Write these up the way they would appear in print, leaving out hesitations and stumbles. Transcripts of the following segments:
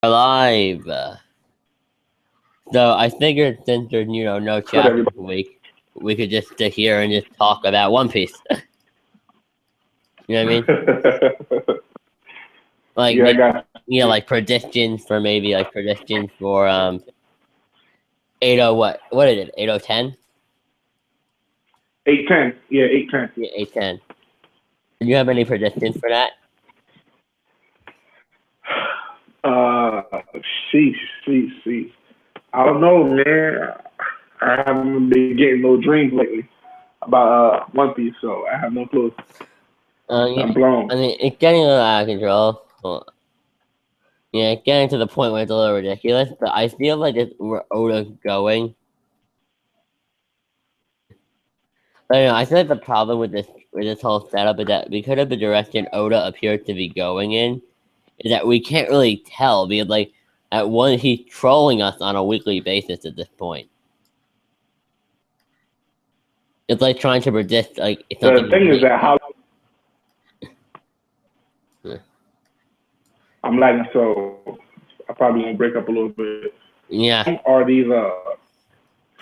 Alive. So I figured since there's no chapter this week, we could just sit here and just talk about One Piece. You know what I mean? Like like predictions for predictions for 80 what is it? 8010? 810. Yeah, 810. Yeah, 810. Do you have any predictions for that? Sheesh. I don't know, man. I haven't been getting no dreams lately about One Piece, so I have no clue. I'm blown. I mean, it's getting a little out of control. Yeah, it's getting to the point where it's a little ridiculous, but I feel like it's where Oda's going. I don't know, I feel like the problem with this whole setup is that because of the direction Oda appears to be going in, is that we can't really tell because at one he's trolling us on a weekly basis at this point. It's like trying to predict the thing is that how I'm lagging, so I probably gonna break up a little bit. Yeah. How are these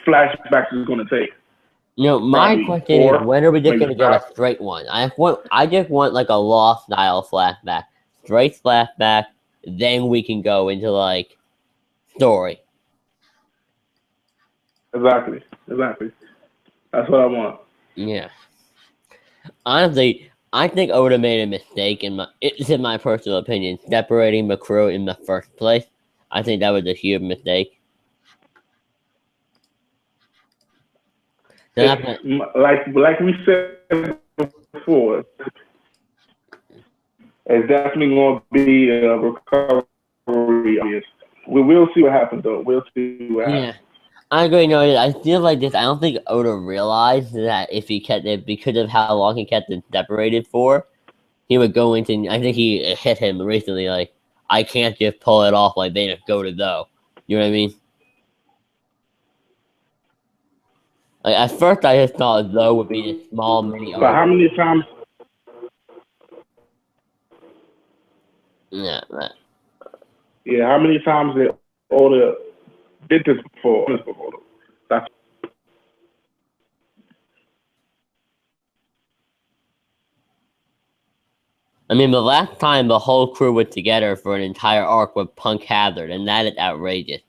flashbacks going to take? My question is, when are we just gonna get a straight one? I just want like a Law style flashback, straight flashback. Then we can go into story. Exactly. That's what I want. Yeah. Honestly, I think Oda made a mistake it's in my personal opinion, separating McCrew in the first place. I think that was a huge mistake. Like we said before, it's definitely going to be a recovery. We will see what happens, though. We'll see what happens. I agree. No, I feel like this. I don't think Oda realized that if he kept it because of how long he kept it separated for, he would go into. I think he hit him recently. Like, I can't just pull it off like they just go to though. You know what I mean? Like at first, I just thought though would be a small mini. But how many times? Yeah. Yeah, how many times did Oda did this before? That's I mean, the last time the whole crew was together for an entire arc with Punk Hazard, and that is outrageous.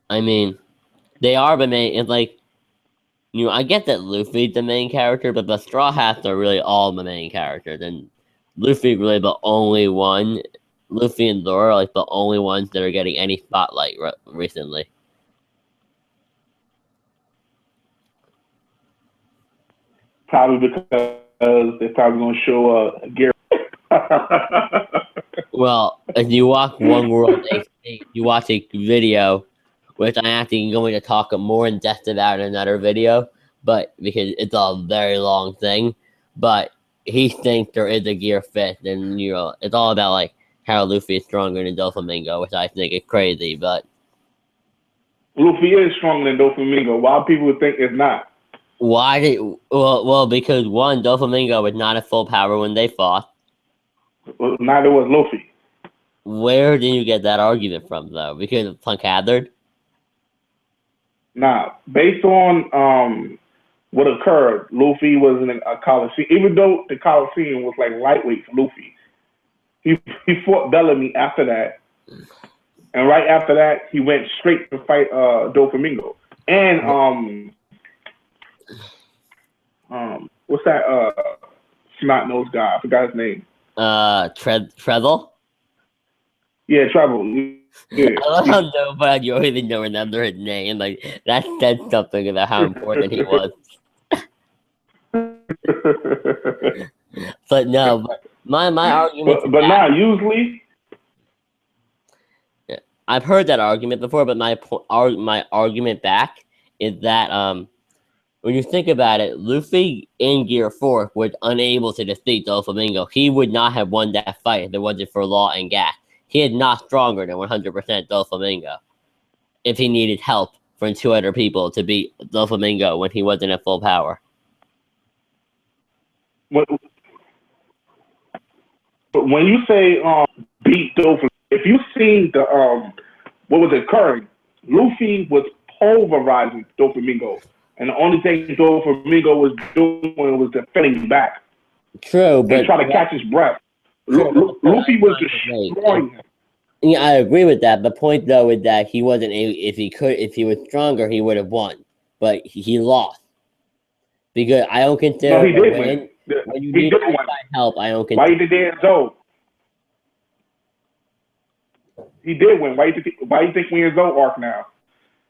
I mean, they are the main. It's like, I get that Luffy's the main character, but the Straw Hats are really all the main characters, and Luffy really the only one. Luffy and Zoro are the only ones that are getting any spotlight recently. probably because they're probably going to show Gary. Well, if you watch One World HD, you watch a video, which I'm actually going to talk more in depth about in another video, but because it's a very long thing, but he thinks there is a gear fit, and it's all about how Luffy is stronger than Doflamingo, which I think is crazy, but Luffy is stronger than Doflamingo. Why people would think it's not? Well, because one, Doflamingo was not at full power when they fought. Well, neither was Luffy. Where did you get that argument from, though? Because of Punk Hazard? Nah, based on what occurred, Luffy was in a Coliseum. Even though the Coliseum was lightweight for Luffy, he fought Bellamy after that, and right after that, he went straight to fight Doflamingo. And what's that snot nosed guy? I forgot his name. Treadle? Yeah, Treadle. Yeah. I don't know, but you even don't remember his name. That said something about how important he was. But no, my argument. But now usually. I've heard that argument before, but my argument back is that when you think about it, Luffy in Gear 4 was unable to defeat Doflamingo. He would not have won that fight if it wasn't for Law and Gas. He is not stronger than 100% Doflamingo if he needed help from 2 other people to beat Doflamingo when he wasn't at full power. But when you say beat Doflamingo, if you seen the what was occurring, Luffy was pulverizing Doflamingo, and the only thing Doflamingo was doing was defending back. True, but try to catch his breath. Luffy was destroying him. Yeah, I agree with that. The point, though, is that he wasn't. If he was stronger, he would have won. But he lost because I don't consider. No, he did win. When you need outside help, I don't consider. Why you did Zoe? He did win. Why you think we in Zoe arc now?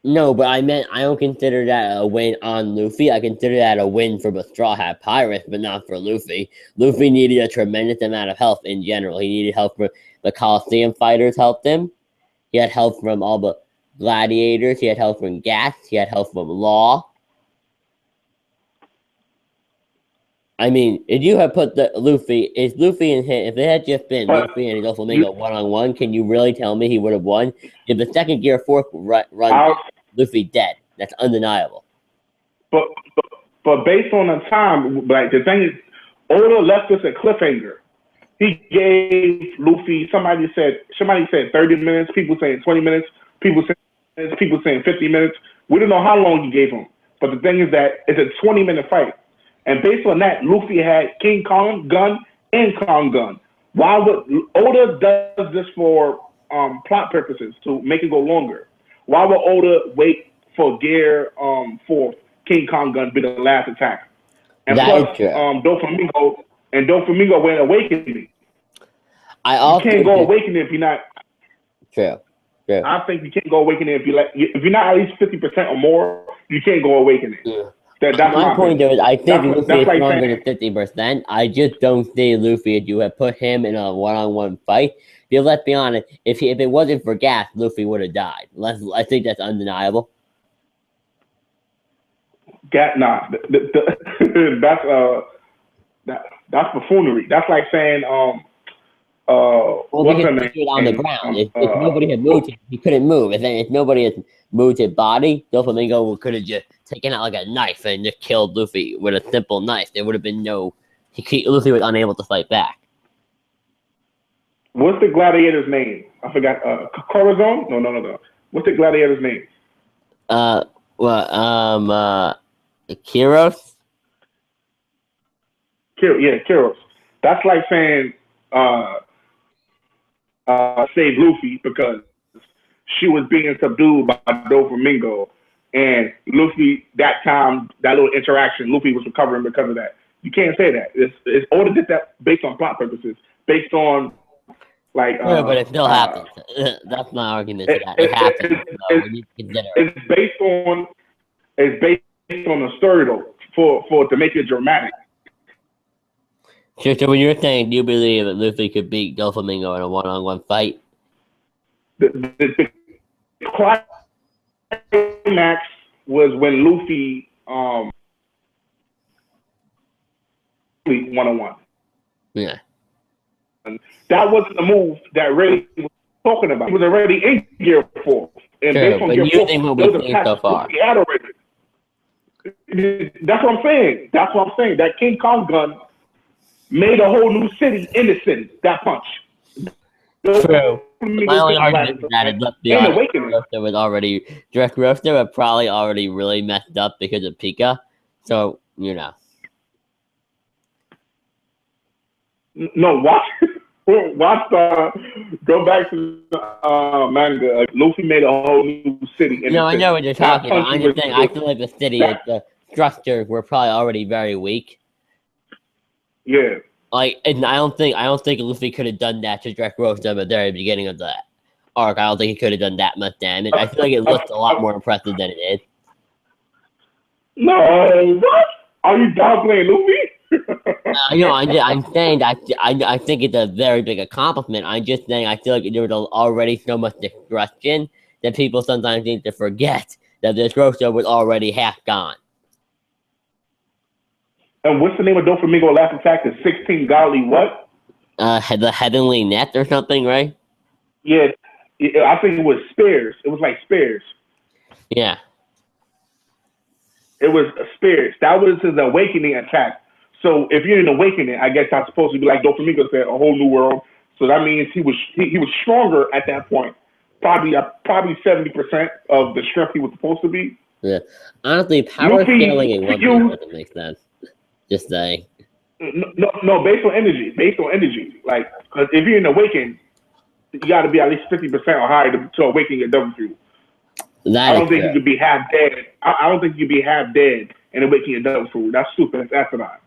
No, but I meant I don't consider that a win on Luffy. I consider that a win for the Straw Hat Pirates, but not for Luffy. Luffy needed a tremendous amount of help in general. He needed help from the Coliseum fighters helped him. He had help from all the gladiators. He had help from Gas. He had help from Law. I mean, if you had put if Luffy and him, if it had just been Luffy and Doflamingo one-on-one, can you really tell me he would have won? If the second gear fork runs, Luffy dead. That's undeniable. But based on the time, like the thing is, Oda left us a cliffhanger. He gave Luffy, somebody said 30 minutes, people saying 20 minutes, people saying 50 minutes. We don't know how long he gave him. But the thing is that it's a 20-minute fight. And based on that, Luffy had King Kong gun and Kong gun. Why would Oda does this for plot purposes to make it go longer? Why would Oda wait for Gear for King Kong gun to be the last attack? And plus, Doflamingo went awakening. You can't go awakening if you're not. True. I think you can't go awakening if you're not at least 50% or more. You can't go awakening. Yeah. That's my point. Though is I think Luffy is stronger than 50%. I just don't see Luffy if you had put him in a one-on-one fight. Because let's be honest, if it wasn't for Gas, Luffy would have died. I think that's undeniable. Nah, that's buffoonery. That's like saying what's her name? On the ground. If nobody had moved him, he couldn't move. If nobody had moved his body, Doflamingo could have just taken out like a knife and just killed Luffy with a simple knife. There would have been Luffy was unable to fight back. What's the gladiator's name? I forgot. Corazon? No. What's the gladiator's name? Kyros? Kyros. That's like saying save Luffy because she was being subdued by Doflamingo, and Luffy that little interaction, Luffy was recovering because of that. You can't say that. It's Oda did that based on plot purposes, based on like. But it still happens. That's my argument. It happens. It's based on a story though, for to make it dramatic. So when you're saying, do you believe that Luffy could beat Doflamingo in a one-on-one fight? The climax was when Luffy one-on-one. Yeah. And that wasn't the move that Ray was talking about. He was already in Gear 4. And sure, but using what we've seen so far. That's what I'm saying. That King Kong gun made a whole new city in the city. That punch. True. My only argument is that Dressrosa was probably already really messed up because of Pika. So, you know. No, watch go back to manga. Luffy made a whole new city. No, I know what you're talking about. I'm just saying, I feel like the city, the structures were probably already very weak. Yeah. Like, and I don't think Luffy could have done that to Dressrosa at the very beginning of that arc. I don't think he could have done that much damage. I feel like it looked a lot more impressive than it is. No, what? Are you downplaying Luffy? I'm saying that I think it's a very big accomplishment. I'm just saying I feel like there was already so much destruction that people sometimes need to forget that Dressrosa was already half gone. And what's the name of Doflamingo last attack? The 16 godly what? The heavenly net or something, right? Yeah, I think it was spears. It was like spears. Yeah. It was spears. That was his awakening attack. So if you're in awakening, I guess that's supposed to be like Doflamingo said, a whole new world. So that means he was stronger at that point. Probably 70% of the strength he was supposed to be. Yeah. Honestly, power scaling in One Piece doesn't make sense. Just saying. No, based on energy. Like, because if you're in awaken, you got to be at least 50% or higher to awaken your double fuel. I don't think you could be half dead. I don't think you could be half dead and awaken your double fuel. That's stupid. That's asinine.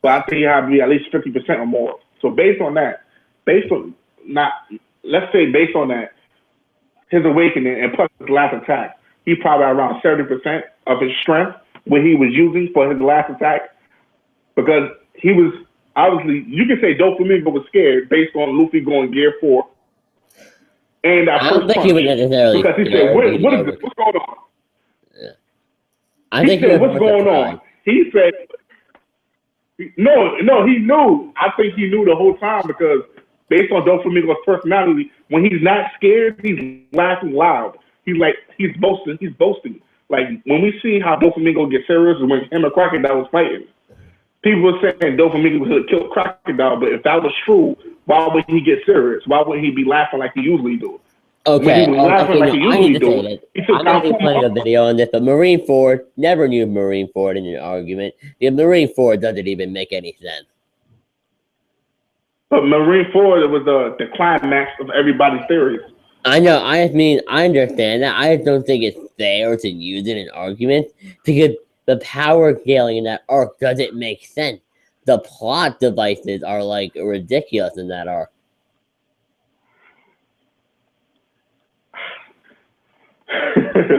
But I think you have to be at least 50% or more. So based on that, let's say based on that, his awakening and plus his last attack, he probably around 70% of his strength when he was using for his last attack. Because he was obviously, you can say Doflamingo was scared based on Luffy going Gear 4. And that I don't think he would necessarily. Because he said, what is this? What's going on? Yeah. He said, what's going on? He said, no, he knew. I think he knew the whole time because based on Doflamingo's personality, when he's not scared, he's laughing loud. He's boasting. Like when we see how Doflamingo gets serious when him and Crocodile was fighting, people were saying Doflamingo would have killed Crocodile, but if that was true, why would he get serious? Why wouldn't he be laughing like he usually do? Okay, I need to say that. I'm actually playing a video on this, but Marineford, never knew Marineford in an argument. The Marineford doesn't even make any sense. But Marineford was the climax of everybody's theories. I know, I understand that. I just don't think it's fair to use it in an argument because the power scaling in that arc doesn't make sense. The plot devices are like ridiculous in that arc.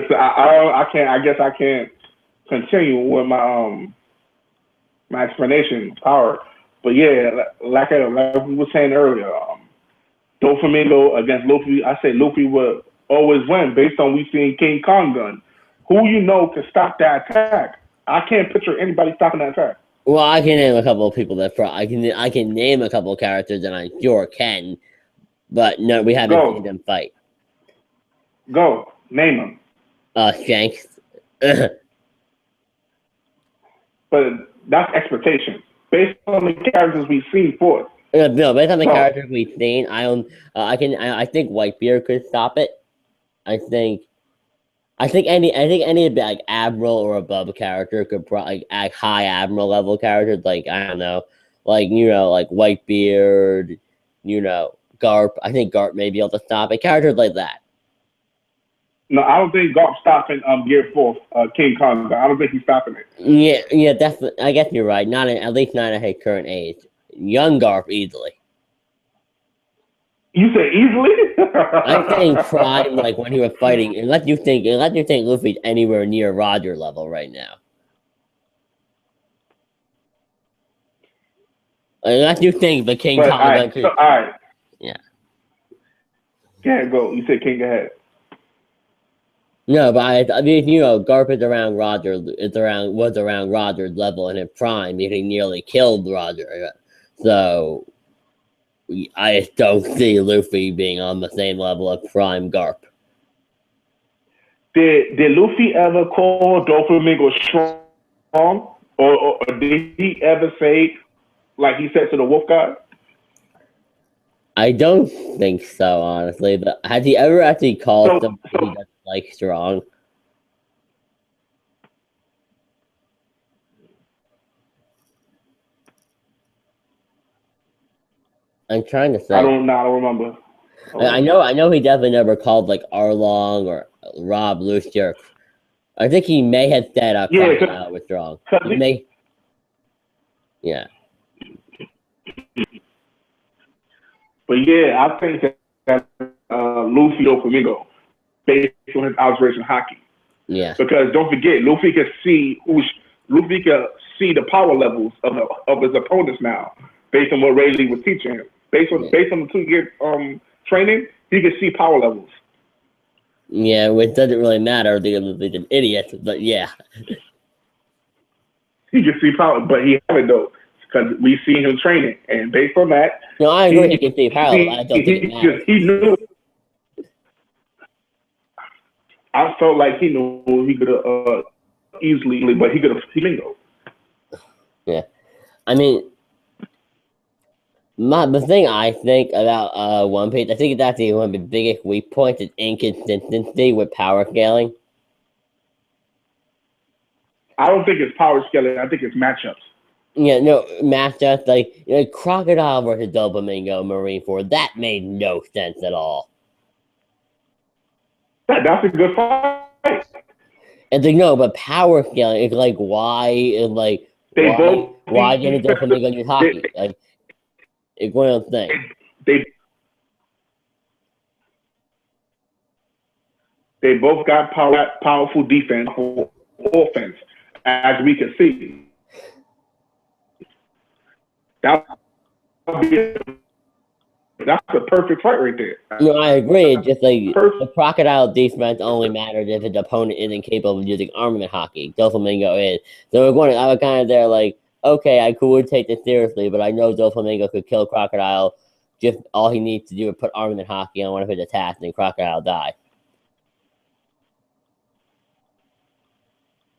So I guess I can't continue with my explanation power. But yeah, like we were saying earlier, Doflamingo against Luffy, I say Luffy would always win based on we seen King Kong gun. Who can stop that attack? I can't picture anybody stopping that attack. Well, I can name a couple of people that I can name a couple of characters that I sure can, but no, we haven't seen them fight. Go name them. Shanks. But that's expectation based on the characters we've seen for. No, based on the characters we've seen, I think Whitebeard could stop it. I think any like admiral or above character could probably act high admiral level characters like I don't know, like like Whitebeard, Garp. I think Garp may be able to stop it. Characters like that. No, I don't think Garp's stopping Gear 4, King Kong. I don't think he's stopping it. Yeah, definitely. I guess you're right. At least not at his current age. Young Garp easily. You say easily? I'm saying prime, like when he was fighting. Unless you think Luffy's anywhere near Roger level right now. Unless you think the King Kong. All right. Yeah. Yeah, go. You said King ahead. No, but I mean, Garp is around Roger. Was around Roger's level in his prime. He nearly killed Roger. So I just don't see Luffy being on the same level of prime Garp. Did Luffy ever call Doflamingo strong, or did he ever say, like he said to the Wolf God? I don't think so, honestly. But has he ever actually called somebody that's like strong? I'm trying to say. I don't remember. I know he definitely never called like Arlong or Rob Lucier. I think he may have said Crocodile was strong. Yeah. But yeah, I think that Luffy Doflamingo, based on his observation hockey. Yeah. Because don't forget, Luffy can see the power levels of his opponents now, based on what Rayleigh was teaching him. Based on the 2-year training, he can see power levels. Yeah, which doesn't really matter because he's an idiot, but yeah. He can see power, but he haven't though, because we see him training, and based on that, no, I agree he can see power. I don't think it matters. He knew. I felt like he knew he could have easily, but he could have Flamingo. Yeah. I mean, the thing I think about One Piece, I think that's one of the biggest weak points is inconsistency with power scaling. I don't think it's power scaling. I think it's matchups. Yeah, no, matchups like Crocodile versus Doflamingo Marineford, that made no sense at all. That's a good fight. And like, no, but power scaling is like, why didn't Doflamingo use hockey? Like, it's one of those things. They both got powerful defense, offense, as we can see. That's a perfect fight right there. No, I agree. It's just like the Crocodile defense only matters if the opponent isn't capable of using armament hockey. Doflamingo is. So I was kind of there like, okay, I could take this seriously, but I know Doflamingo could kill Crocodile. Just all he needs to do is put armament hockey on one of his attacks, and Crocodile die.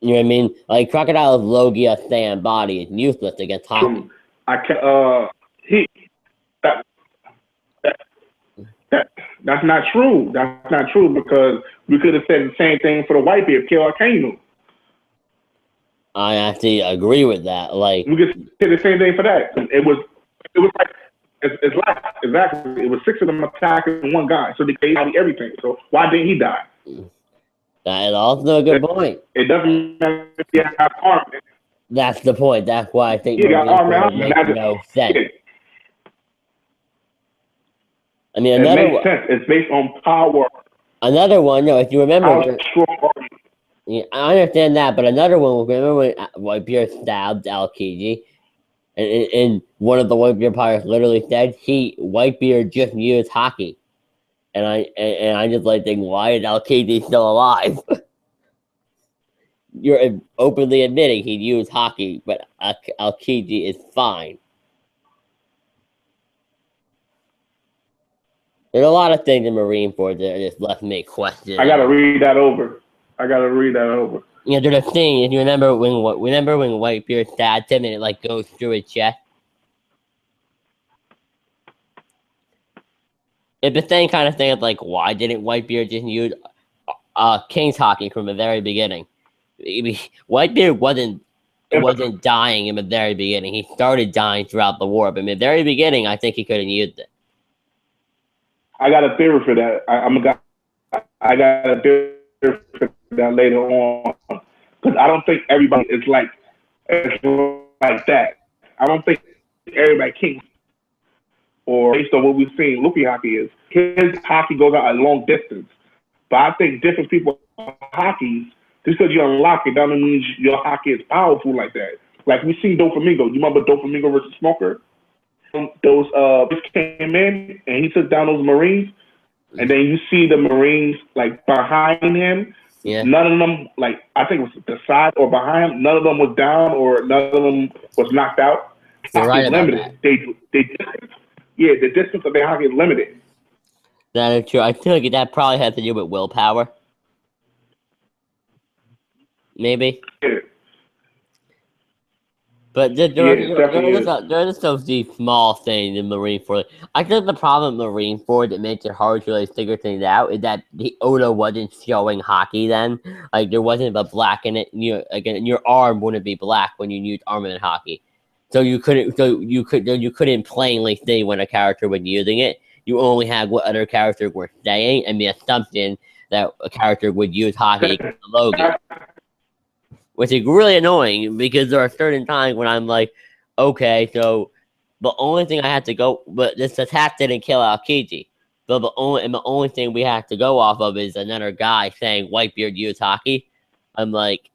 You know what I mean? Like Crocodile's Logia stand body is useless against hockey. That's not true. That's not true because we could have said the same thing for the Whitebeard, Kill Arcano. I actually agree with that. Like we could say the same thing for that. It was like it's like exactly. It was 6 of them attacking one guy, so they gave everything. So why didn't he die? That is also a good point. It doesn't matter if you have armor. That's the point. That's why I think you got armor. Makes no sense. I mean, it makes sense. It's based on power. Another one, no, if you remember, yeah, I understand that, but another one, remember when Whitebeard stabbed Aokiji, and one of the Whitebeard pirates literally said Whitebeard just used hockey, and I just like think, why is Aokiji still alive? You're openly admitting he used hockey, but Aokiji is fine. There's a lot of things in Marineford that just left me questioning. I gotta read that over. Yeah, there's a thing. If you remember when Whitebeard stabbed him and it like goes through his chest. It's the same kind of thing of like, why didn't Whitebeard just use King's hockey from the very beginning? Whitebeard wasn't dying in the very beginning. He started dying throughout the war, but in the very beginning, I think he could have used it. I got a theory for that. I got a theory for that later on because I don't think everybody is like that. I don't think everybody can. Or based on what we've seen, Luffy hockey is his hockey goes out a long distance. But I think different people hockey just because you unlock it doesn't mean your hockey is powerful like that. Like we see Doflamingo. You remember Doflamingo versus Smoker? Those came in and he took down those Marines, and then you see the Marines like behind him. Yeah. None of them, like I think it was the side or behind him, none of them was down or none of them was knocked out. You're right about that. The distance of their hockey is limited. That is true. I feel like that probably has to do with willpower. Maybe. Yeah. But there's those small things in Marineford. I think the problem with Marineford that makes it hard to really figure things out is that the Oda wasn't showing hockey then. Like there wasn't a black in it. Your arm wouldn't be black when you used armament hockey. So you couldn't plainly see when a character was using it. You only had what other characters were saying and the assumption that a character would use hockey against the Logan. Which is really annoying because there are certain times when I'm like, okay, so the only thing I have to go, but this attack didn't kill Aokiji. But the only thing we have to go off of is another guy saying Whitebeard used hockey. I'm like,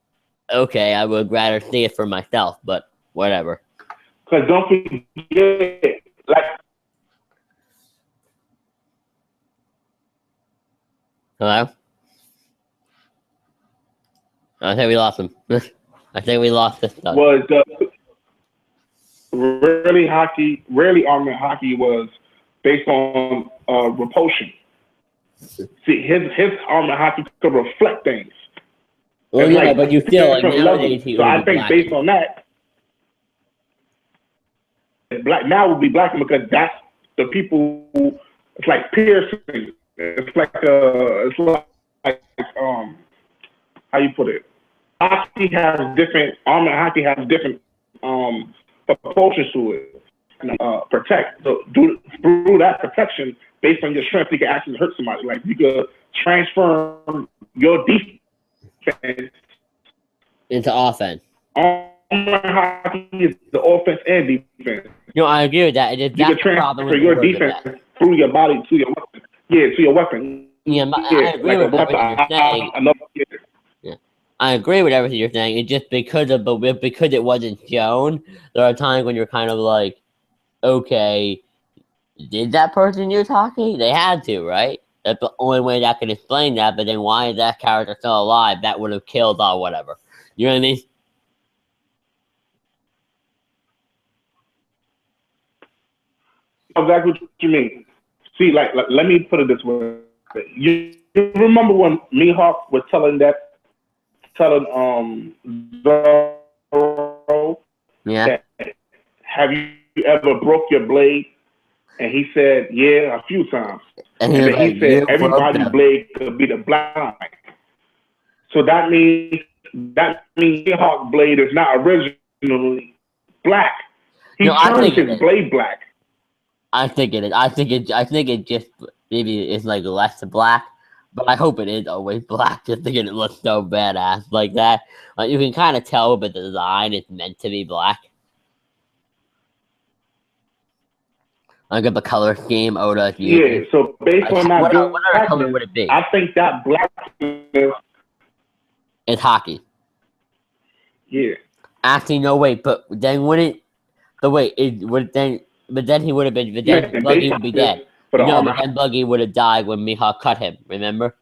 okay, I would rather see it for myself, but whatever. Because don't forget, like. Hello? I think we lost him. I think we lost this stuff. Rarely armament hockey was based on repulsion. See, his armament hockey could reflect things. Well, yeah, but you feel like nowadays he so I think based on that. black now would be black because that's the people who, it's like piercing. It's like how you put it? Hockey has different armor. Hockey has different proportions to it. And, protect. So through that protection, based on your strength, you can actually hurt somebody. Like you could transform your defense into offense. Armor hockey is the offense and defense. No, I agree with that. You can transfer your defense through your body to your weapon. Yeah, to your weapon. Yeah, I agree with everything you're saying. Yeah. I agree with everything you're saying. It's just because it wasn't shown, there are times when you're kind of like, okay, did that person use hockey? They had to, right? That's the only way that could explain that, but then why is that character still alive? That would have killed or whatever. You know what I mean? Exactly what you mean. See, like let me put it this way. You remember when Mihawk was telling Zoro, yeah, that, have you ever broke your blade? And he said, yeah, a few times. And then he said, everybody's blade could be the black. So that means Mihawk blade is not originally black. He turned his blade black. I think it is. I think it just maybe it's like less black, but I hope it is always black just to get it look so badass like that. Like you can kind of tell with the design it's meant to be black. Look at the color scheme Oda. Yeah, so based on that, what color would it be? I think that blackness is hockey. Yeah. Actually, no, wait, but then wouldn't the wait it would then. But then he would have been. But then Buggy would be dead. No, but then Buggy would have died when Mihawk cut him. Remember?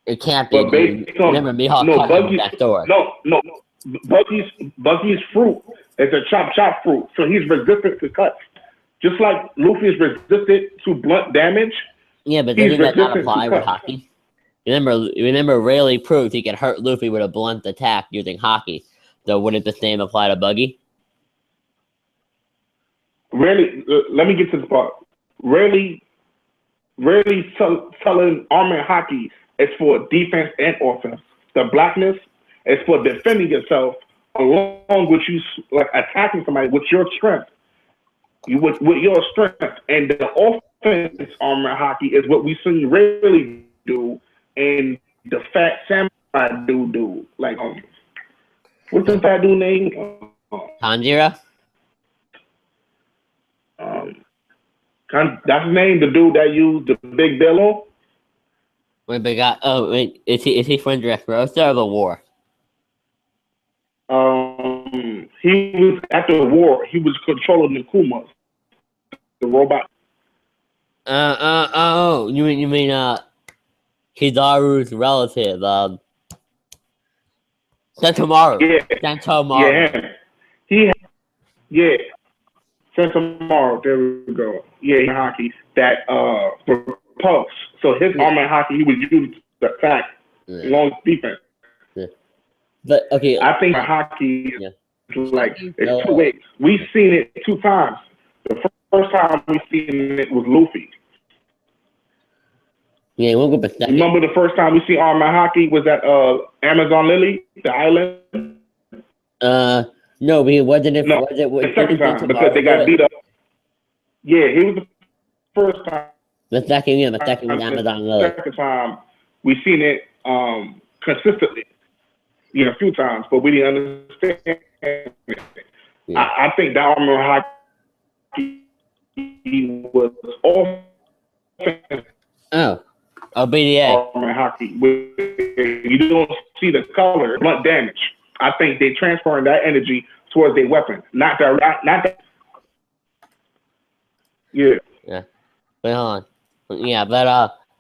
It can't be. Remember, Mihawk cut him with that sword. No. Buggy's fruit is a chop fruit, so he's resistant to cuts. Just like Luffy is resistant to blunt damage. Yeah, but doesn't that not apply with hockey? Remember, Rayleigh proved he could hurt Luffy with a blunt attack using hockey. So wouldn't the same apply to Buggy? Really, let me get to the part. Really telling armor and hockey is for defense and offense. The blackness is for defending yourself along with you, like attacking somebody with your strength. With your strength. And the offense armor and hockey is what we see Rayleigh do and the Fat Samurai do. Like, what's the fat dude name? Tanjiro? That's his name, the dude that used the big bellow. Wait, is he from Dressrosa or the war? He was at the war. He was controlling the Kumas, the robot. You mean Kizaru's relative, Sentomaru. Yeah. Sentomaru. Yeah. Sentomaru, there we go. Yeah, hockey that repulse. So his armor hockey, he was used to attack long defense. Yeah. But okay, I think hockey is like it's 2 ways. We've seen it 2 times. The first time we seen it was Luffy. Yeah, we'll go back. Remember the first time we see armor hockey was at Amazon Lily, the island? No, but wasn't it? No, the second time because they got beat up. Yeah, he was the first time. The second was Amazon Lily. The second time we seen it consistently, a few times, but we didn't understand. Yeah. I think that armor hockey was offensive. BDA. Armor hockey. You don't see the color, blunt damage. I think they transferring that energy towards their weapon, not that. Yeah. Yeah. But hold on. Yeah, but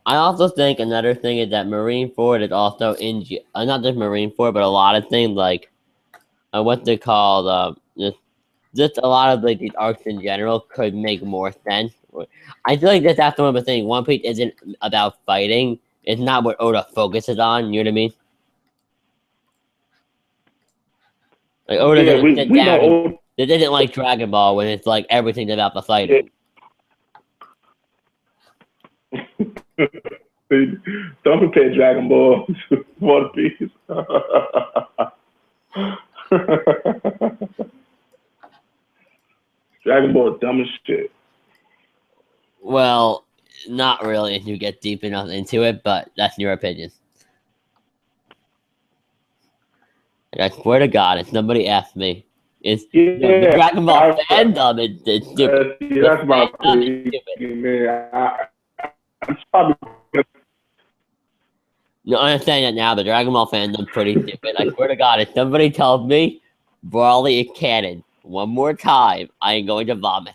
I also think another thing is that Marineford is also not just Marineford, but a lot of things like what they call just a lot of like these arcs in general could make more sense. I feel like that's one of the things. One Piece isn't about fighting. It's not what Oda focuses on. You know what I mean? Like Oda Yeah, doesn't sit we down. know. It isn't like Dragon Ball when it's like everything's about the fighting. Don't compare Dragon Ball to One Piece. Dragon Ball is dumb as shit. Well, not really if you get deep enough into it, but that's your opinion. And I swear to God, if somebody asked me, the Dragon Ball fandom is stupid. That's my opinion, man. I'm probably. No, I understand that now. The Dragon Ball fandom's pretty stupid. I swear to God, if somebody tells me Brawly is canon one more time, I am going to vomit.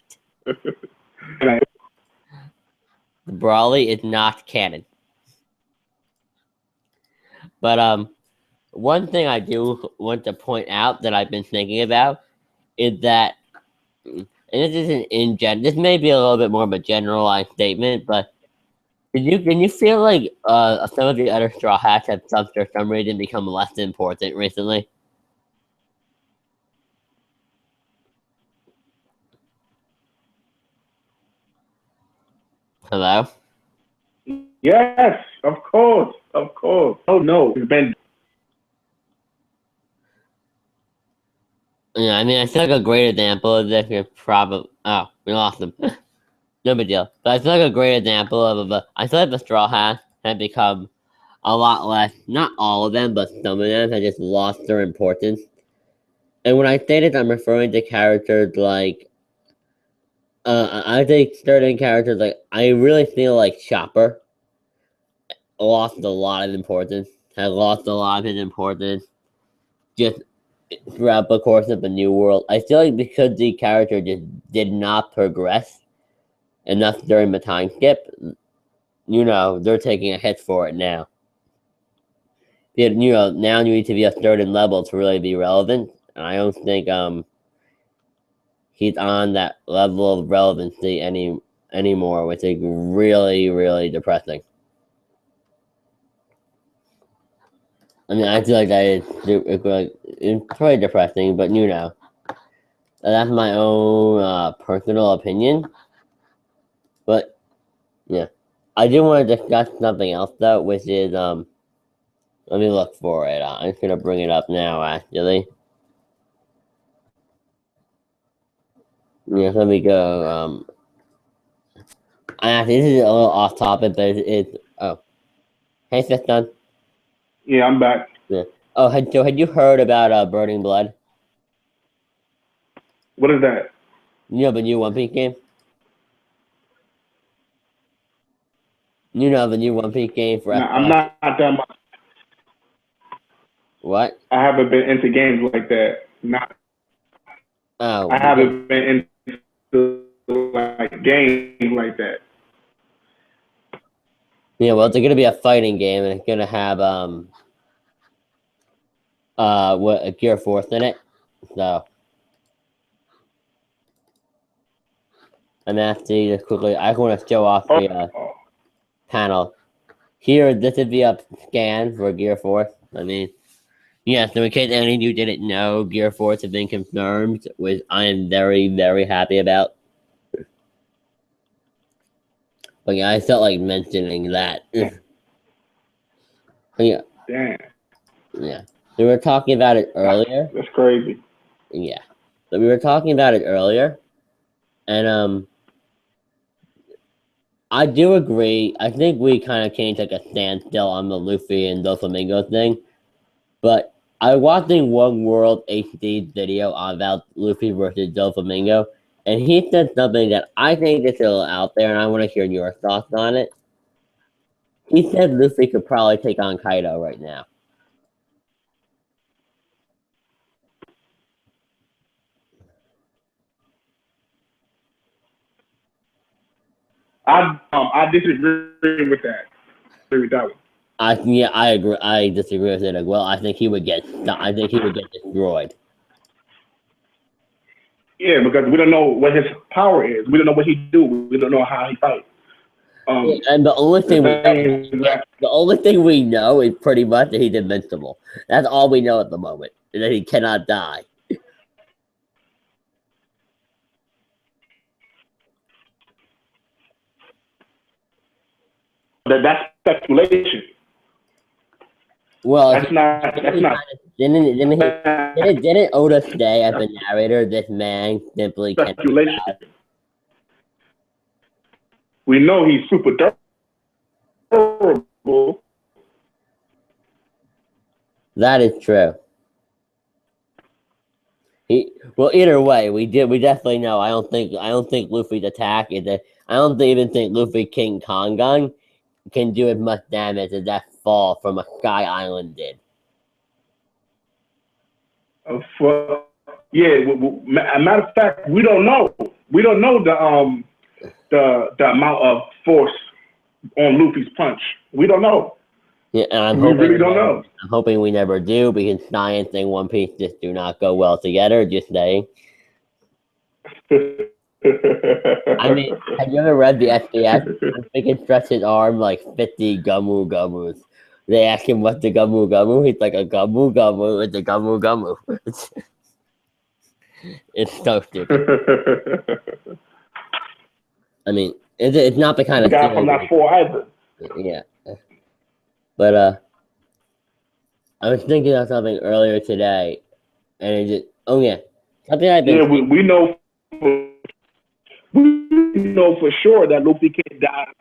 Brawly is not canon. But one thing I do want to point out that I've been thinking about is that, and this isn't this may be a little bit more of a generalized statement, but can you feel like some of the other Straw Hats have for some reason become less important recently? Hello? Yes, of course. Oh no, it's been. Yeah, I mean, I feel like a great example of this is probably. Oh, we lost him. No big deal. But I feel like a great example of I feel like the Straw Hats have become a lot less. Not all of them, but some of them have just lost their importance. And when I say this, I'm referring to characters like. I think certain characters like I really feel like Chopper lost a lot of importance. Has lost a lot of his importance. Just throughout the course of the New World. I feel like because the character just did not progress enough during the time skip, they're taking a hit for it now. Now you need to be a certain level to really be relevant. And I don't think he's on that level of relevancy anymore, which is really, really depressing. I mean, I feel like that it's probably depressing, but that's my own personal opinion. But yeah, I do want to discuss something else though, which is let me look for it. I'm just gonna bring it up now. Actually, yeah, let me go. This is a little off topic, but it's oh, hey, Siston. Yeah, I'm back. Yeah. Oh, had you heard about Burning Blood? What is that? The new One Piece game? The new One Piece game for No, I'm not that much. What? I haven't been into games like that. Oh. I haven't been into like games like that. Yeah, well, it's gonna be a fighting game, and it's gonna have a Gear Force in it. So I'm asking just quickly. I want to show off the panel here. This would be a scan for Gear Force. I mean, yes. So in case any of you didn't know, Gear Force has been confirmed, which I am very, very happy about. But yeah, I felt like mentioning that. Yeah. Damn. Yeah. We were talking about it earlier. That's crazy. Yeah. So we were talking about it earlier. And I do agree. I think we kind of came to like a standstill on the Luffy and Doflamingo thing. But I was watching One World HD's video about Luffy versus Doflamingo, and he said something that I think is still out there, and I want to hear your thoughts on it. He said Luffy could probably take on Kaido right now. I disagree with that. I agree. I disagree with it as well. I think he would get destroyed. Yeah, because we don't know what his power is. We don't know what he do. We don't know how he fights. And the only thing we know is pretty much that he's invincible. That's all we know at the moment. That he cannot die. that's speculation. Well, That's not. That's not didn't Oda say as the narrator, this man simply cannot speculation. die? We know he's super durable. That is true. Well, either way, we definitely know. I don't think Luffy's attack is a. I don't even think Luffy King Kong Gun can do as much damage as that fall from a Sky Island did. Yeah, a matter of fact, we don't know. We don't know the amount of force on Luffy's punch. We don't know. Yeah, and we really don't know. I'm hoping we never do, because science and One Piece just do not go well together. Just saying. I mean, have you ever read the SDS? They can stretch his arm like 50 Gumu Gumus. They ask him what's the Gumu Gumu. He's like, a Gumu Gumu. It's a Gumu Gumu. It's so stupid. I mean, it's not the kind of guy from that 4 either. Yeah. But I was thinking of something earlier today, and it just something I've been. Yeah, we know. We know for sure that Luffy can't die.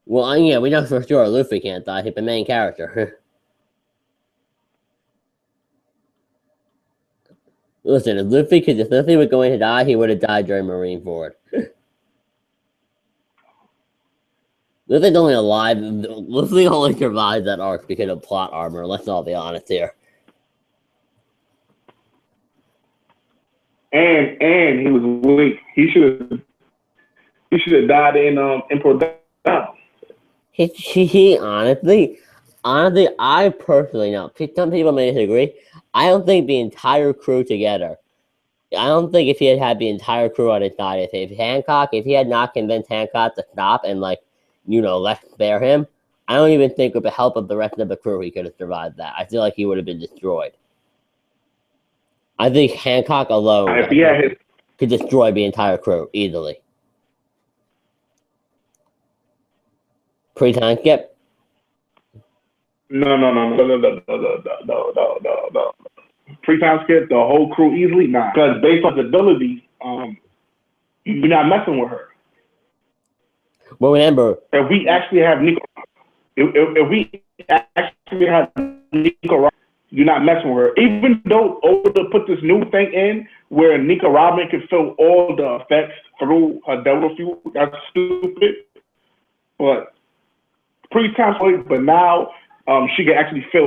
Well, yeah, we know for sure Luffy can't die. He's the main character. Listen, if Luffy was going to die, he would have died during Marineford. Luffy's only alive. Luffy only survived that arc because of plot armor. Let's all be honest here. And he was weak. He should have died in Emperor Down. He honestly, I personally know. Some people may disagree. I don't think the entire crew together. I don't think if he had the entire crew on his side, if he had not convinced Hancock to stop and let's spare him, I don't even think with the help of the rest of the crew he could have survived that. I feel like he would have been destroyed. I think Hancock alone could destroy the entire crew easily. Pre-time skip? No. Pre-time skip the whole crew easily? Nah. Because based on his ability, you're not messing with her. Well, remember, if we actually have Nico, you're not messing with her. Even though Oda put this new thing in where Nico Robin can feel all the effects through her devil fuel, that's stupid. But but now she can actually feel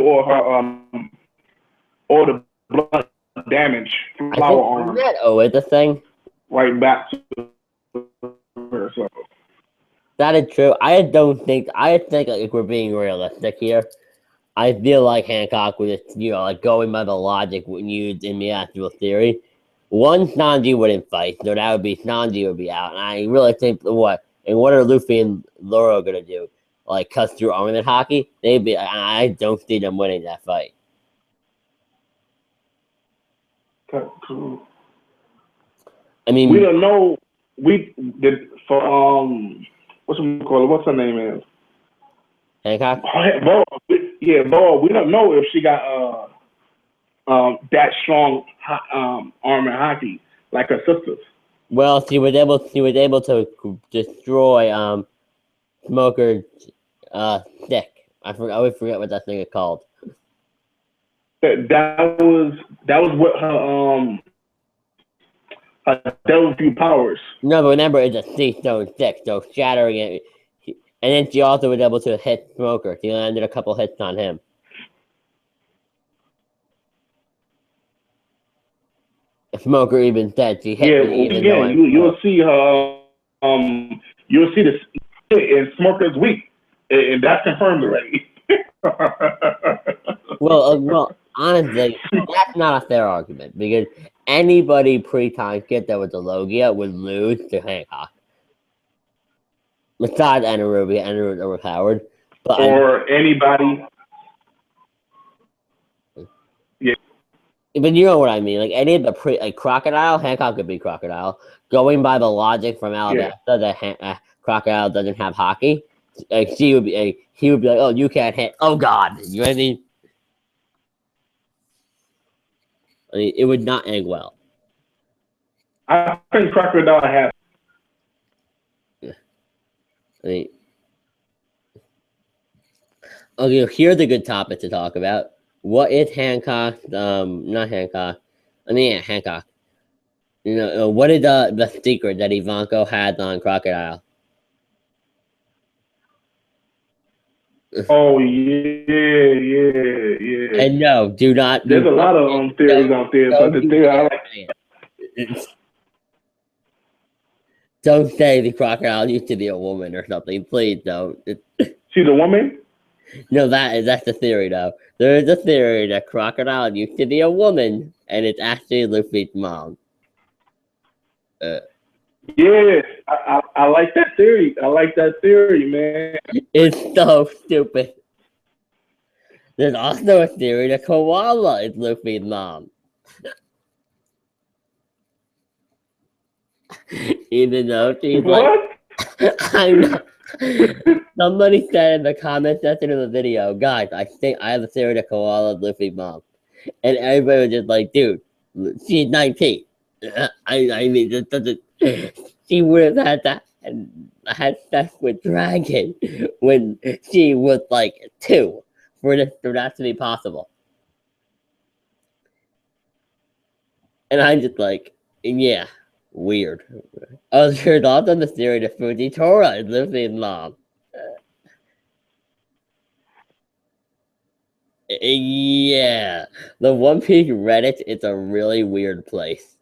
all the blood damage from flower arm. It's a thing. Right back to her. So. That is true. I think if we're being realistic here, I feel like Hancock was just, going by the logic used in the actual theory. One, Sanji wouldn't fight, so that would be Sanji would be out. And I really think what are Luffy and Zoro gonna do? Cut through armament hockey? I don't see them winning that fight. Cool. I mean, we don't know. We did for what's her name is? Hancock? Laura. We don't know if she got that strong armor hockey like her sisters. Well, she was able to destroy Smoker's stick. I always forget what that thing is called. That was what her devil few powers. No, but remember, it's a sea stone stick, so shattering it. And then she also was able to hit Smoker. She landed a couple hits on him. Smoker even said she hit me even though you'll see her. You'll see this, and Smoker's weak, and that's confirmed already. Well, honestly, that's not a fair argument, because anybody pre-time skip that was a Logia would lose to Hancock. Besides Anarubi, Anarubi's overpowered. Anybody. Yeah. But you know what I mean. Any of the Crocodile, Hancock could be Crocodile. Going by the logic from Alabasta, Crocodile doesn't have hockey, like he would be like, oh, you can't hit. Oh God, you know what I mean? I mean, it would not end well. I think Crocodile has. I mean, okay, here's a good topic to talk about. What is Hancock? Not Hancock. I mean, yeah, Hancock. You know, what is the secret that Ivanko had on Crocodile? Oh yeah. And no, do not. There's a lot of theories out there, but the theory I like. Don't say the crocodile used to be a woman or something, please don't. She's a woman? No, that's the theory though. There is a theory that Crocodile used to be a woman, and it's actually Luffy's mom. Yes, I like that theory. I like that theory, man. It's so stupid. There's also a theory that Koala is Luffy's mom. Even though she's what? Like, I know. Somebody said in the comment section of the video, guys, I think I have a theory that Koala is Luffy's mom. And everybody was just like, dude, she's 19. I mean, this doesn't. She would have had that and had sex with Dragon when she was like 2 for that to be possible. And I'm just like, yeah, weird. There's also the theory that Fujitora is Luffy's mom. Yeah, the One Piece Reddit is a really weird place.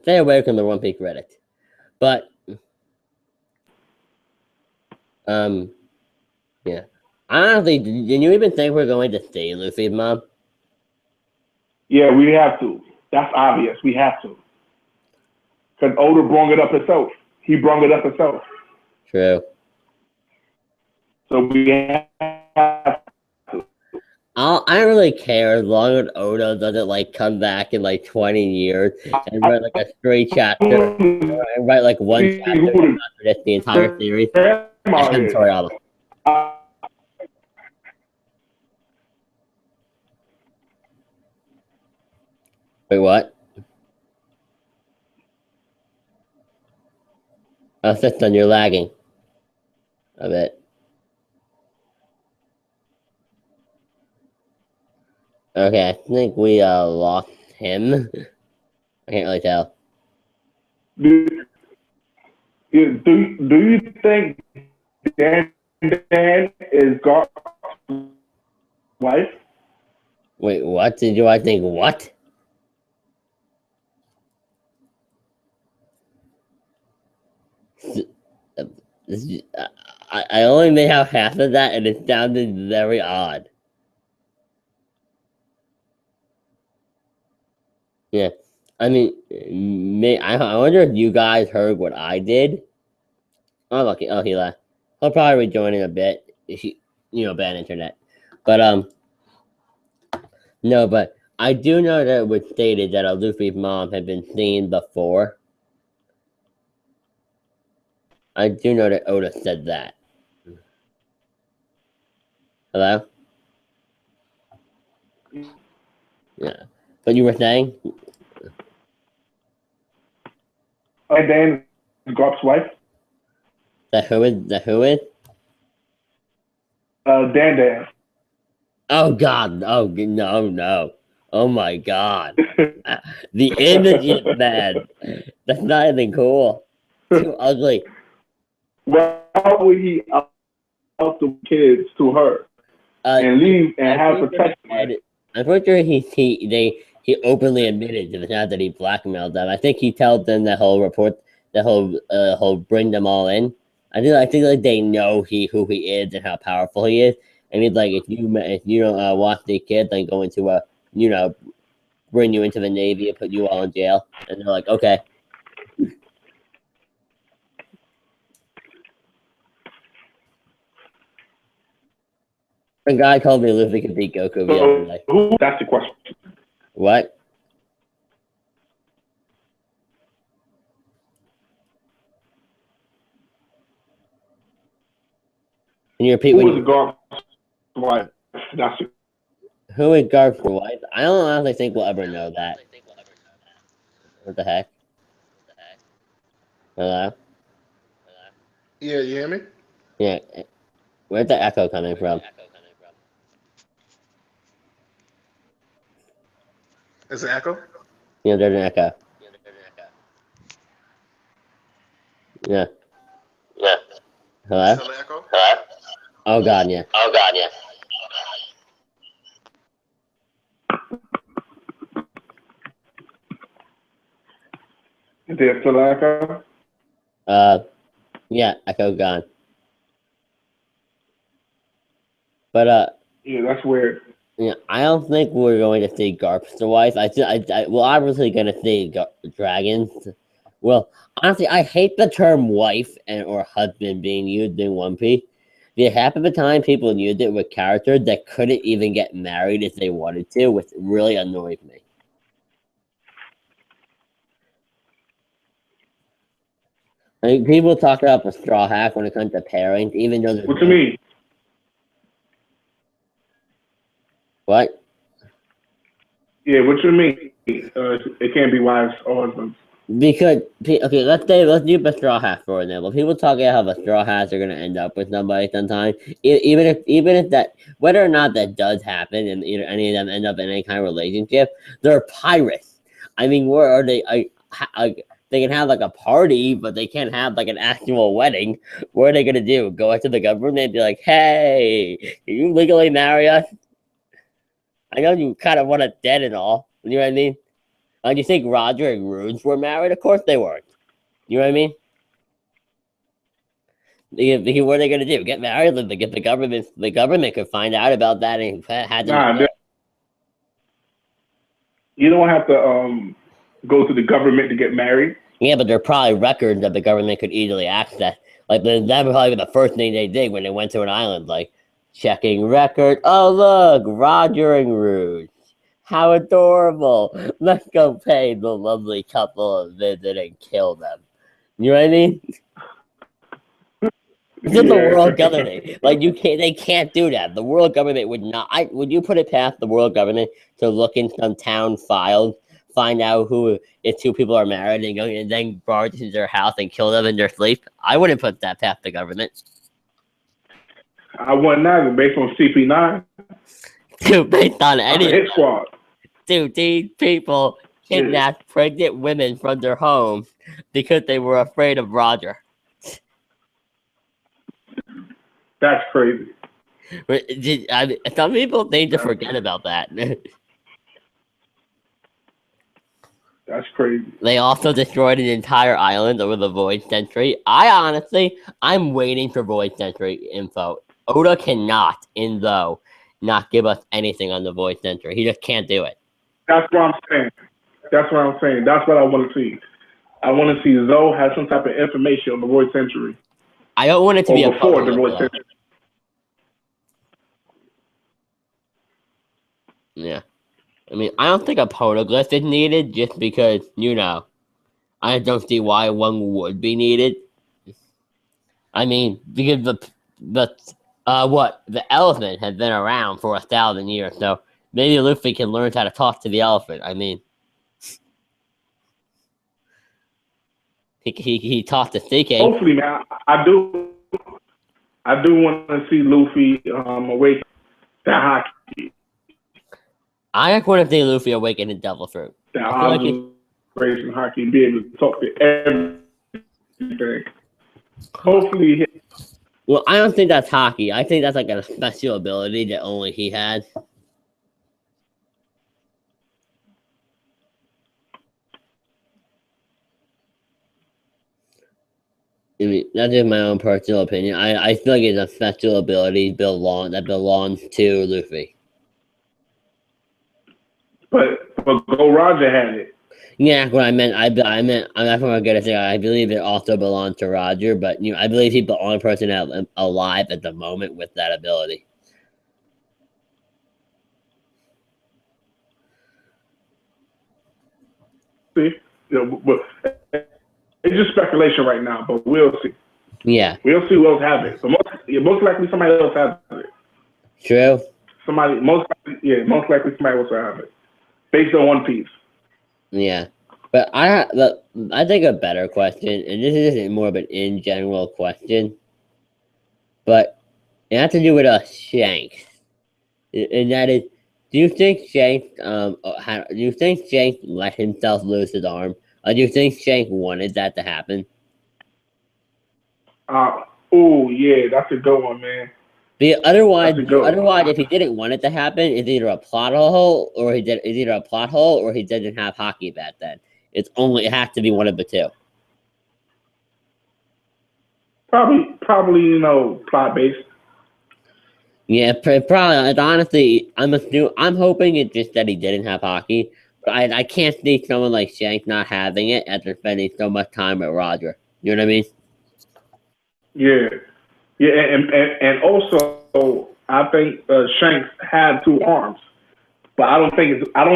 Stay away from the One Piece Reddit. But, yeah. Honestly, did you even think we're going to see Luffy's mom? Yeah, we have to. That's obvious. We have to. Because Oda brought it up himself. He brought it up himself. True. So we have to. I don't really care as long as Oda doesn't like come back in like 20 years and write like a straight chapter and write like one chapter after this the entire series. I'm sorry, Alba. Wait, what? Oh, System, you're lagging a bit. Okay, I think we lost him. I can't really tell. Do you think Dan is Garp's wife? Wait, what? I think what? I only made out half of that and it sounded very odd. Yeah, I mean, I wonder if you guys heard what I did. Oh, lucky. Oh, he left. He'll probably rejoin in a bit. Bad internet. But, no, but I do know that it was stated that Luffy's mom had been seen before. I do know that Oda said that. Hello? Yeah. But you were saying? Dan is Garp's wife? Who is? Dan. Oh, God. Oh, no. Oh, my God. The image is bad. That's not even cool. Too ugly. Why would he out the kids to her and leave and have protection? I'm pretty sure he openly admitted to the fact that he blackmailed them. I think he told them that he'll bring them all in. I think like they know who he is and how powerful he is. And he's like, if you don't watch these kids, I'm going to bring you into the Navy and put you all in jail. And they're like, okay. A guy called me Luffy could beat Goku the other day. That's the question. What? Can you repeat Who what is Garp's wife? That's it. Who is Garp's wife? I don't honestly think we'll ever know that. What the heck? Hello? Yeah, you hear me? Yeah. Where's the echo coming from? Is it echo? Yeah, there's an echo. Yeah. Yeah. Hello? Still an echo? Hello? Oh god, yeah. Oh God, yeah. Is there still an echo? Yeah, echo gone. But Yeah, that's weird. yeah, I don't think we're going to see Garp's wife. We're obviously going to see dragons. Well, honestly, I hate the term wife and or husband being used in One Piece. The half of the time people used it with characters that couldn't even get married if they wanted to, which really annoys me. I mean, people talk about the straw hat when it comes to pairings, even though there's What you mean? What? Yeah, what you mean? It can't be wives or husbands. Because okay, let's do the straw hat for example. People talk about how the straw hats are gonna end up with somebody sometime. Even if that whether or not that does happen, and either any of them end up in any kind of relationship, they're pirates. I mean, where are they? They can have like a party, but they can't have like an actual wedding. What are they gonna do? Go up to the government and be like, "Hey, can you legally marry us? I know you kind of want us dead and all. You know what I mean?" Do you think Roger and Rouge were married? Of course they weren't. You know what I mean? What are they gonna do? Get married? Get the government? The government could find out about that and had them. Nah, you don't have to go to the government to get married. Yeah, but there are probably records that the government could easily access. Like that would probably be the first thing they did when they went to an island, like checking record. Oh look, Roger and Rouge. How adorable! Let's go pay the lovely couple a visit and kill them. You know what I mean? It's just the world government. Like they can't do that. The world government would not. Would you put it past the world government to look in some town files, find out who if two people are married, and go and then barge into their house and kill them in their sleep? I wouldn't put that past the government. I wouldn't either, based on CP9. Dude, based on any Hit squad. dude, these people kidnapped pregnant women from their homes because they were afraid of Roger. That's crazy. Some people need to forget about that. That's crazy. They also destroyed an entire island over the Void Sentry. I'm waiting for Void Sentry info. Oda cannot, not give us anything on the Void Sentry. He just can't do it. That's what I'm saying. That's what I want to see. I want to see Zoe have some type of information on the Void Century. I don't want it to be before the Void Century. Yeah. I mean, I don't think a poneglyph is needed just because, I don't see why one would be needed. I mean, because the elephant has been around for 1,000 years, so maybe Luffy can learn how to talk to the elephant. I mean, he talked to CK. Hopefully, man, I do want to see Luffy awake that hockey. I just want to see Luffy awaken in Devil Fruit. That I feel like hockey and be able to talk to everything. Hopefully. Well, I don't think that's hockey. I think that's like a special ability that only he had. I mean, that's just my own personal opinion. I feel like it's a special ability that belongs to Luffy. But Go Roger had it. Yeah, that's what I meant. I'm not gonna say. I believe it also belongs to Roger, but I believe he's the only person alive at the moment with that ability. See, but it's just speculation right now. But we'll see. Yeah. We'll see who else have it. So most likely somebody else has it. True. Most likely somebody else will have it. Based on One Piece. Yeah. But I think a better question, and this isn't more of an in general question, but it has to do with Shanks. And that is, do you think Shanks let himself lose his arm? Or do you think Shanks wanted that to happen? Oh yeah, that's a good one, man. Otherwise, if he didn't want it to happen, it's either a plot hole or he didn't have hockey back then. It has to be one of the two. Probably plot based. Yeah, probably. Honestly, I'm hoping it's just that he didn't have hockey. But I can't see someone like Shanks not having it after spending so much time with Roger. You know what I mean? Yeah, and also I think Shanks had two arms, but I don't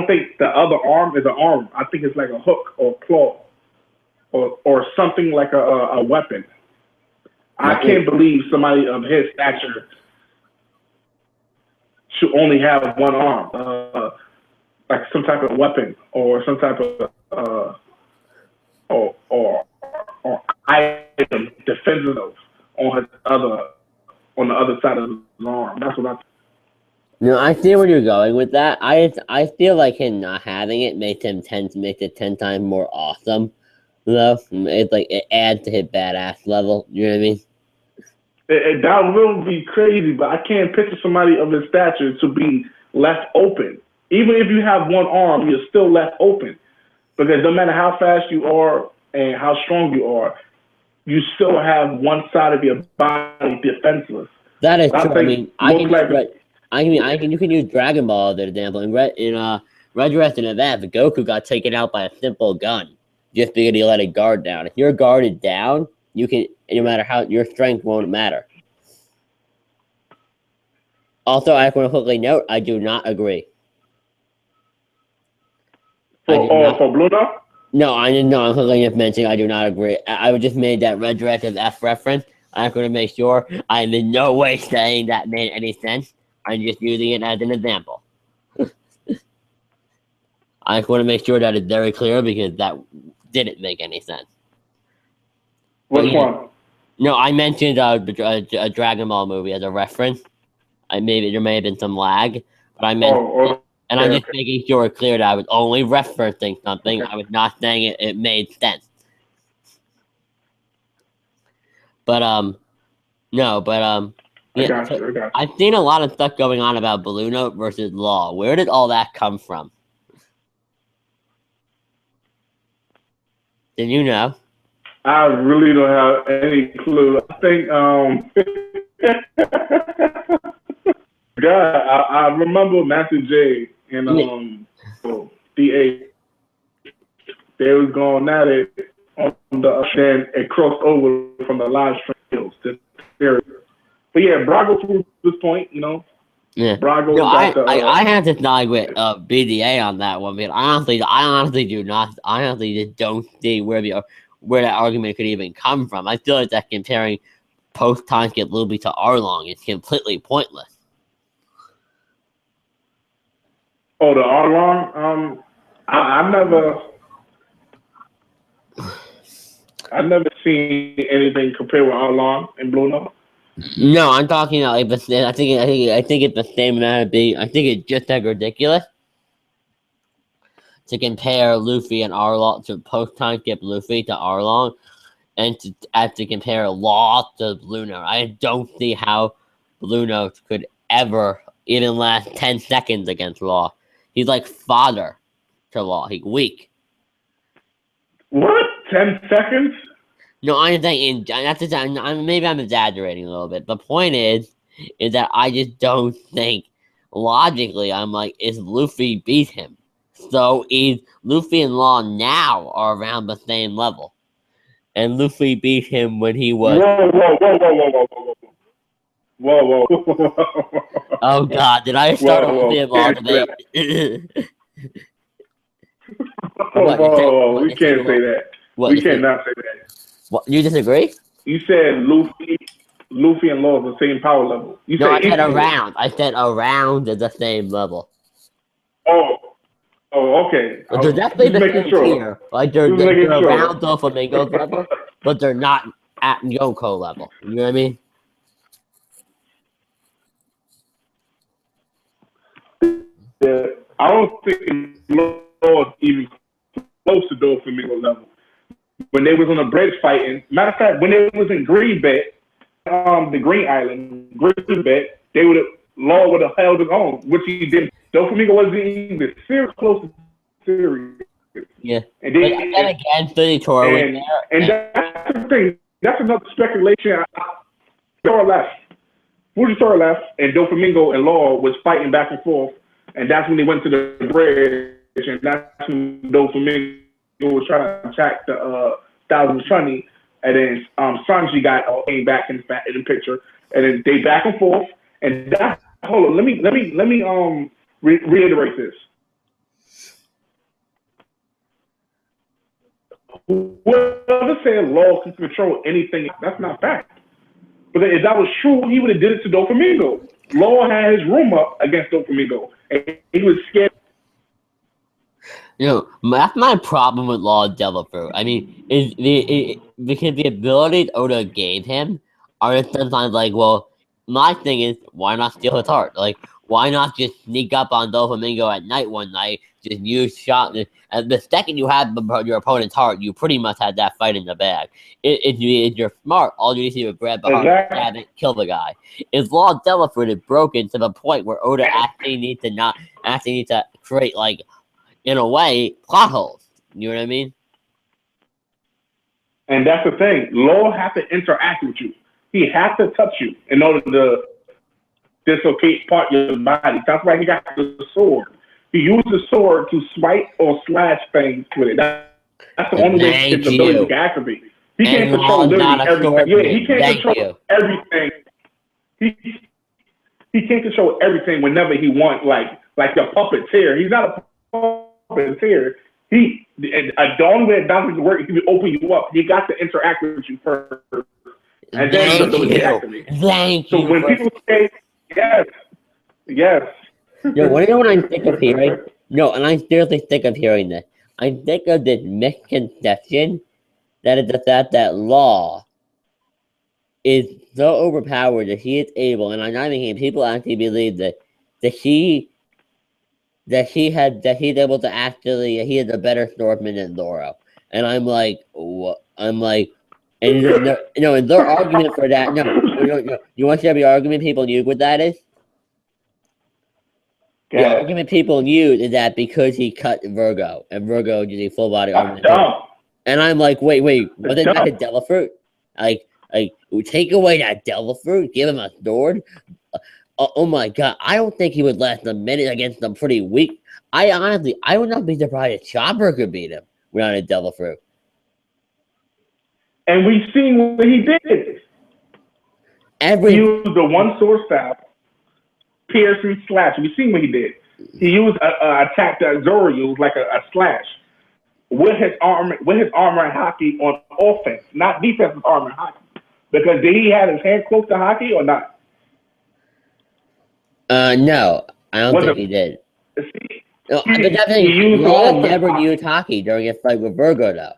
think the other arm is an arm. I think it's like a hook or claw, or something like a weapon. I can't believe somebody of his stature should only have one arm, like some type of weapon or some type of or item defensive on the other side of his arm. That's what I. No, I see where you're going with that. I feel like him not having it makes it 10 times more awesome. Though it adds to his badass level. You know what I mean? That will be crazy, but I can't picture somebody of his stature to be left open. Even if you have one arm, you're still left open. Because no matter how fast you are and how strong you are, you still have one side of your body defenseless. That is true. You can use Dragon Ball as an example. In Resurrection of that, Goku got taken out by a simple gun just because he let a guard down. If you're guarded down, you can, no matter how, your strength won't matter. Also, I want to quickly note, I do not agree. For Blue Note? No, I didn't know. I'm quickly just mentioning I do not agree. I just made that resurrected F reference. I'm going to make sure I'm in no way saying that made any sense. I'm just using it as an example. I just want to make sure that it's very clear because that didn't make any sense. Which one? No, I mentioned a Dragon Ball movie as a reference. There may have been some lag, but I meant, and I'm just making sure it's clear that I was only referencing something. Okay. I was not saying it made sense. But yeah, I got you. I've seen a lot of stuff going on about Blue Note versus Law. Where did all that come from? Did you know? I really don't have any clue. I think God, I remember Master J and DA. They was going at it on then it crossed over from the live stream to there. But yeah, Brago to this point, Yeah. Brago. No, I have to side with BDA on that one, because I honestly just don't see where that argument could even come from. I feel like that comparing post-time skip Luffy to Arlong is completely pointless. Oh, the Arlong? I've never seen anything compared with Arlong and Blue Note. No, I'm talking about I think it's the same amount of being. I think it's just as ridiculous to compare Luffy and Arlong to post-time skip Luffy to Arlong, and to compare Law to Blue Note. I don't see how Blue Note could ever even last 10 seconds against Law. He's like fodder to Law. He's weak. What? 10 seconds? No, I'm saying maybe I'm exaggerating a little bit. The point is that I just don't think logically. I'm like, is Luffy beat him? So is Luffy and Law now are around the same level, and Luffy beat him when he was. Whoa. Oh God! Did I start a Luffy and Law debate? Whoa. We can't say that. What, we cannot say that. What, you disagree? You said Luffy and Law is the same power level. You No, I said said equal. around. I said around at the same level. Oh, okay. But they're definitely Just the making same sure. tier. Like they're Just making sure. around Doflamingo's level, but they're not at Yonko level. You know what I mean? Yeah, I don't think Law is even close to Doflamingo level. When they was on the bridge fighting, matter of fact, when they was in Green Bay, the Green Island, Green Bay, they would have Law would have held his own, which he didn't. Doflamingo wasn't even serious close to serious. Yeah. And But then again, 34 was there. And that's the thing. That's another speculation. Fujitora left, and Doflamingo and Law was fighting back and forth, and that's when they went to the bridge, and that's when Doflamingo was trying to attack the Thousand Sunny, and then Sanji came back in the picture, and then they back and forth, and that. Hold on, let me reiterate this. Whoever said Law can control anything, that's not fact. But if that was true, he would have did it to Doflamingo. Law had his room up against Doflamingo, and he was scared. You know, that's my problem with Law Devil Fruit. I mean, because the abilities Oda gave him are sometimes like, well, my thing is, why not steal his heart? Like, why not just sneak up on Doflamingo at night one night, just use shot, and the second you have your opponent's heart, you pretty much had that fight in the bag. If you're smart, all you need to do is grab the heart, stab it, kill the guy. If Law Devil Fruit is broken to the point where Oda actually needs to create, like, in a way, plot holes. You know what I mean? And that's the thing. Law has to interact with you. He has to touch you in order to dislocate part of your body. That's why he got the sword. He used the sword to swipe or slash things with it. That's the only way his ability can activate. He can't control literally everything. Yeah, he can't control everything. He can't control everything whenever he wants, like a puppeteer. He's not a puppeteer. The only way it doesn't work is he will open you up. He got to interact with you first. And then the ability activates. Thank you. So when people say, yes. Yo, what do you know what I think of hearing? No, and I seriously think of hearing this. I think of this misconception that is the fact that Law is so overpowered that he is able, and I'm not even kidding, people actually believe that he's able to actually, he is a better swordsman than Zoro. And I'm like, what? I'm like, and their argument for that, no, you want to see the argument people use with that is? The argument people use is that because he cut Virgo, and Virgo using full body armor. And I'm like, wait, wasn't that a Devil Fruit? Like, take away that Devil Fruit, give him a sword? Oh my god, I don't think he would last a minute against them pretty weak. I would not be surprised if Chopper could beat him without a Devil Fruit. And we've seen what he did. He used the one sword staff, pierce and slash. We've seen what he did. He used an attack that Zoro used, like a slash, with his armor and hockey on offense, not defensive armor and hockey. Because did he have his hand close to hockey or not? No, I don't think he did. No, but that thing, Law never used hockey during his fight with Virgo, though.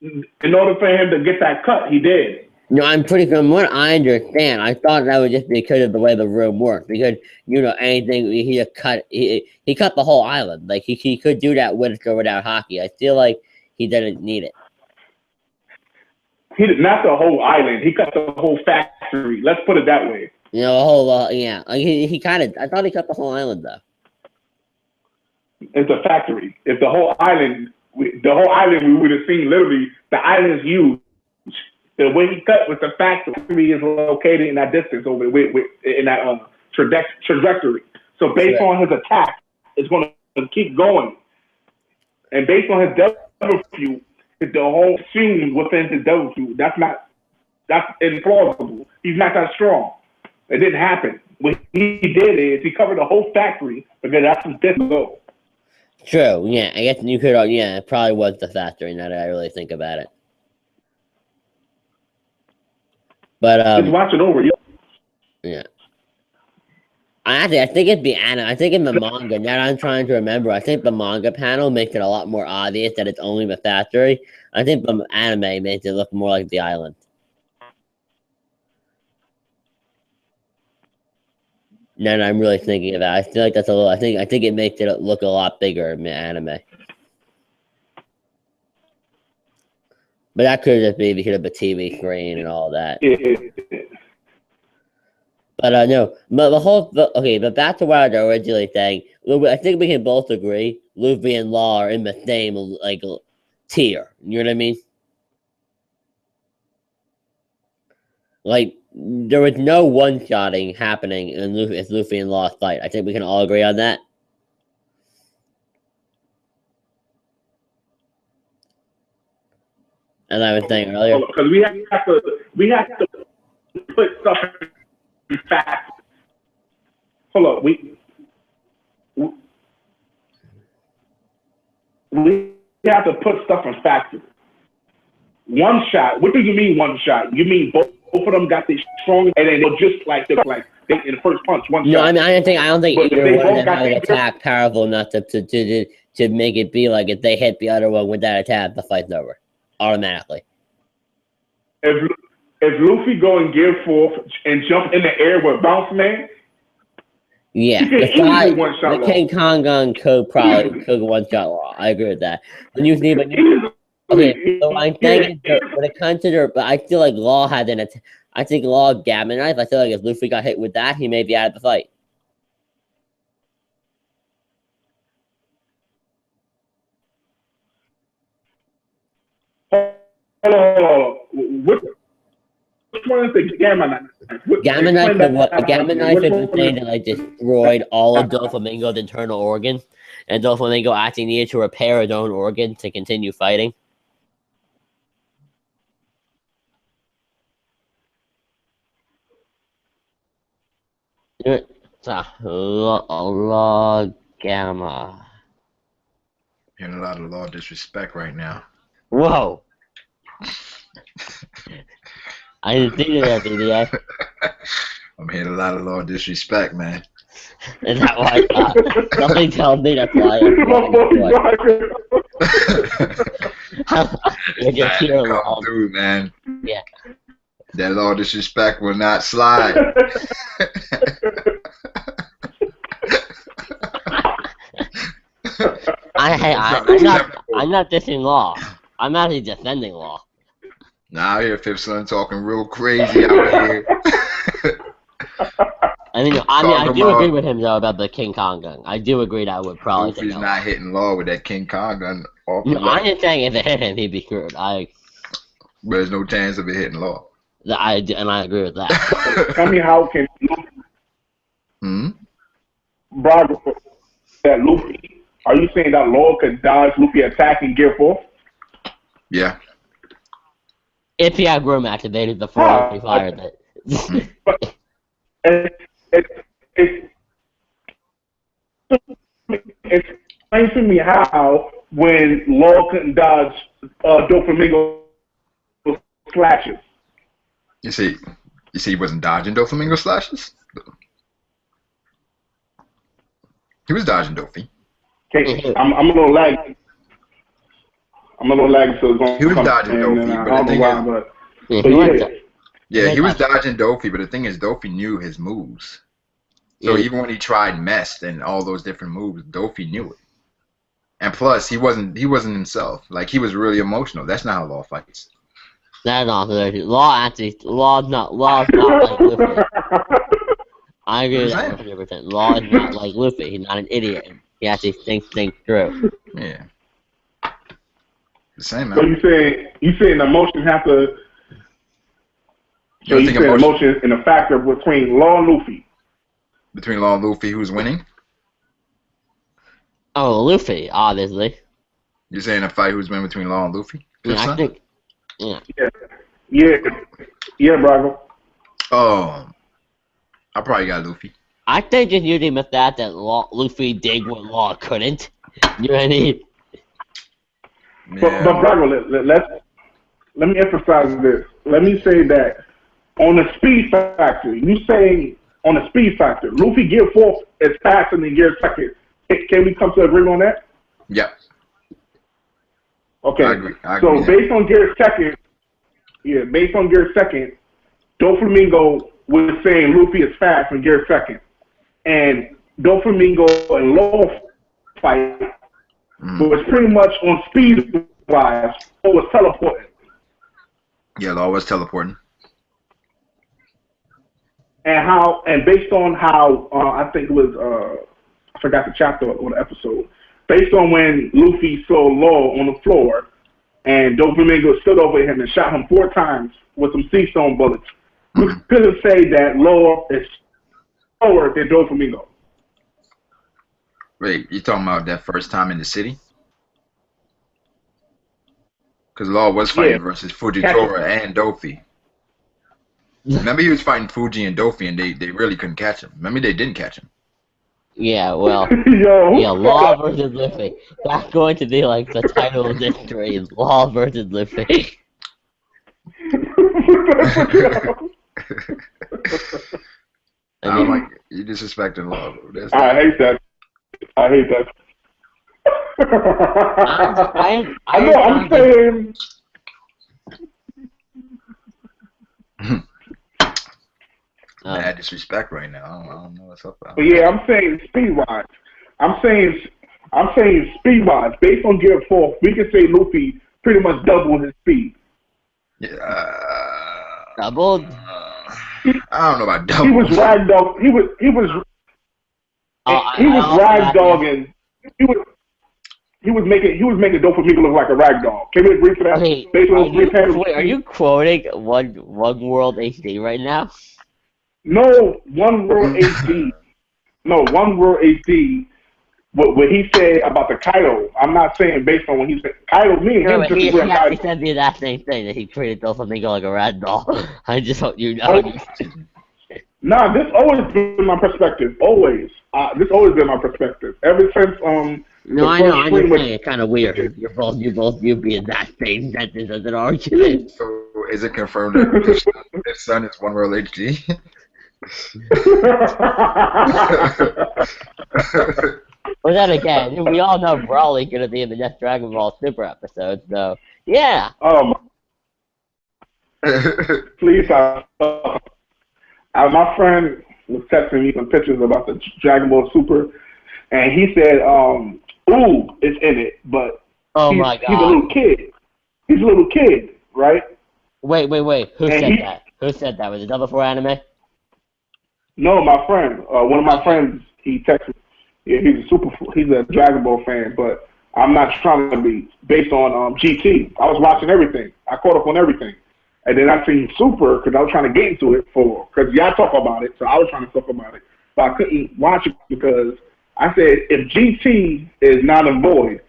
In order for him to get that cut, he did. No, I'm pretty from what I understand. I thought that was just because of the way the room worked. Because anything he just cut, he cut the whole island. Like he could do that with or without hockey. I feel like he didn't need it. He did not the whole island. He cut the whole factory. Let's put it that way. The whole yeah. He kind of. I thought he cut the whole island though. It's a factory. If the whole island, we would have seen literally the island is huge. The way he cut with the factory is located in that distance over in that trajectory. So based on his attack, it's going to keep going. And based on his double feud, the whole scene within his double feud, that's implausible. He's not that strong. It didn't happen. What he did is he covered the whole factory because that's his death goal. True, yeah. I guess you could, yeah, it probably was the factory now that I really think about it. But Just watch it over. yeah. I think it'd be anime. I think in the manga, now that I'm trying to remember, I think the manga panel makes it a lot more obvious that it's only the factory. I think the anime makes it look more like the island. Now that I'm really thinking about it, I feel like that's a little. I think it makes it look a lot bigger in the anime. But that could just be because of the TV screen and all that. But no, but but back to what I was originally saying. I think we can both agree Luffy and Law are in the same like tier. You know what I mean? Like there was no one-shotting happening in Luffy and Law's fight. I think we can all agree on that. As I was saying earlier, because we have to put stuff in facts. Hold up, we have to put stuff in facts. One shot. What do you mean one shot? You mean both of them got this strong, and then they're just like they in the first punch one shot. No, I mean I don't think either one had an attack powerful enough to make it be like if they hit the other one with that attack, the fight's over automatically. If Luffy go and give forth and jump in the air with Bounce Man, yeah, the King Kong gun could one shot Law. I agree with that. When you see, okay, so I'm thinking when it comes to but I feel like Law had an attack. I think Law Gammon Knife. I feel like if Luffy got hit with that, he may be out of the fight. Which one is the Gammon Knife? Gammon Knife, Gammon Knife is the thing that like destroyed all of Doflamingo's internal organs, and Doflamingo actually needed to repair his own organ to continue fighting. Law Gamma. Hearing a lot of Law disrespect right now. Whoa. I didn't see that video. I'm hearing a lot of Law disrespect, man. Is that why? Something tells me that's why. You're just here, Law. Through, man. Yeah. That Law disrespect will not slide. I'm not dissing Law. I'm actually defending Law. Now I hear Fifth Son talking real crazy out here. I do agree with him though about the King Kong gun. I do agree that I would probably. Luffy's not hitting Law with that King Kong gun. I'm just saying if it hit him, he'd be screwed. But there's no chance of it hitting Law. I agree with that. Tell me how can Brago that Luffy? Are you saying that Law could dodge Luffy attack and gear forth? Yeah. If he had room activated before he fired it. Explain to me how when Law couldn't dodge Doflamingo slashes. You see he wasn't dodging Doflamingo slashes? He was dodging Dofi. Okay, I'm a little lag. So it's going he was dodging Dofi, but the thing is, yeah, he was dodging Dofi, but the thing is, Dofi knew his moves. So even when he tried Mest and all those different moves, Dofi knew it. And plus, he wasn't himself. Like, he was really emotional. That's not how Law fights. That's not Law's not like Luffy. I agree with that 100%. Law is not like Luffy. He's not an idiot. He actually thinks things through. Yeah. The same, man. So you saying emotions have to. So you saying emotion in a factor between Law and Luffy. Between Law and Luffy, who's winning? Oh, Luffy, obviously. You're saying a fight who's winning between Law and Luffy? Yeah, I think. Yeah. Yeah, Brago. Oh, I probably got Luffy. I think just using the fact that Luffy did what Law couldn't. You know what I mean? Yeah. But Brago, let me emphasize this. Let me say that on the speed factor, you saying on the speed factor, Luffy Gear 4 is faster than Gear 2nd. Can we come to agreement on that? Yeah. Okay. I agree. So based on Gear 2nd, Doflamingo was saying Luffy is fast in Gear 2nd. And Doflamingo and Law fight was pretty much on speed wise, or was teleporting. Yeah, Law was teleporting. And based on how I think it was I forgot the chapter or the episode. Based on when Luffy saw Law on the floor and Doflamingo stood over him and shot him 4 times with some sea stone bullets, we couldn't say that Law is slower than Doflamingo. Wait, you talking about that first time in the city? Because Law was fighting versus Fujitora and Dofi. Remember he was fighting Fuji and Dofi and they really couldn't catch him. Remember they didn't catch him. Yeah, well, Law versus Luffy. That's going to be like the title of this series, Law versus Luffy. I don't like it. You disrespecting Law. I hate that. I know, I'm saying... Mad disrespect right now. I don't know what's up. But yeah, I'm saying speed-wise. I'm saying speed-wise. Based on Gear 4, we can say Luffy pretty much doubled his speed. Yeah. Doubled? I don't know about double. He was ragdoll. He was ragdogging. He was making Doflamingo look like a ragdoll. Can we agree to that? Wait, are you quoting One World HD right now? No, One World HD. No, One World HD. What he said about the Kaido, I'm not saying based on what he said. Kaido, me and him disagree on Kaido. He said the exact same thing, that he treated Doflamingo like a rag doll. I just hope you know. Nah, this always been my perspective. Always. This always been my perspective. Ever since No, I know. I'm just saying it's kind of weird. You being that same sentence as an argument. So is it confirmed that his son is One World HD? But then again, we all know Brawley's gonna be in the next Dragon Ball Super episode, so yeah. Please, my friend was texting me some pictures about the Dragon Ball Super, and he said, "Ooh, it's in it," but my God, he's a little kid. He's a little kid, right? Wait. Who said that? Who said that? Was it Double 4 Anime? No, my friend. One of my friends. He texted. Yeah, he's a Dragon Ball fan, but I'm not trying to be based on GT. I was watching everything. I caught up on everything. And then I seen Super because I was trying to get into it because y'all talk about it, so I was trying to talk about it. But I couldn't watch it because I said, if GT is not in void,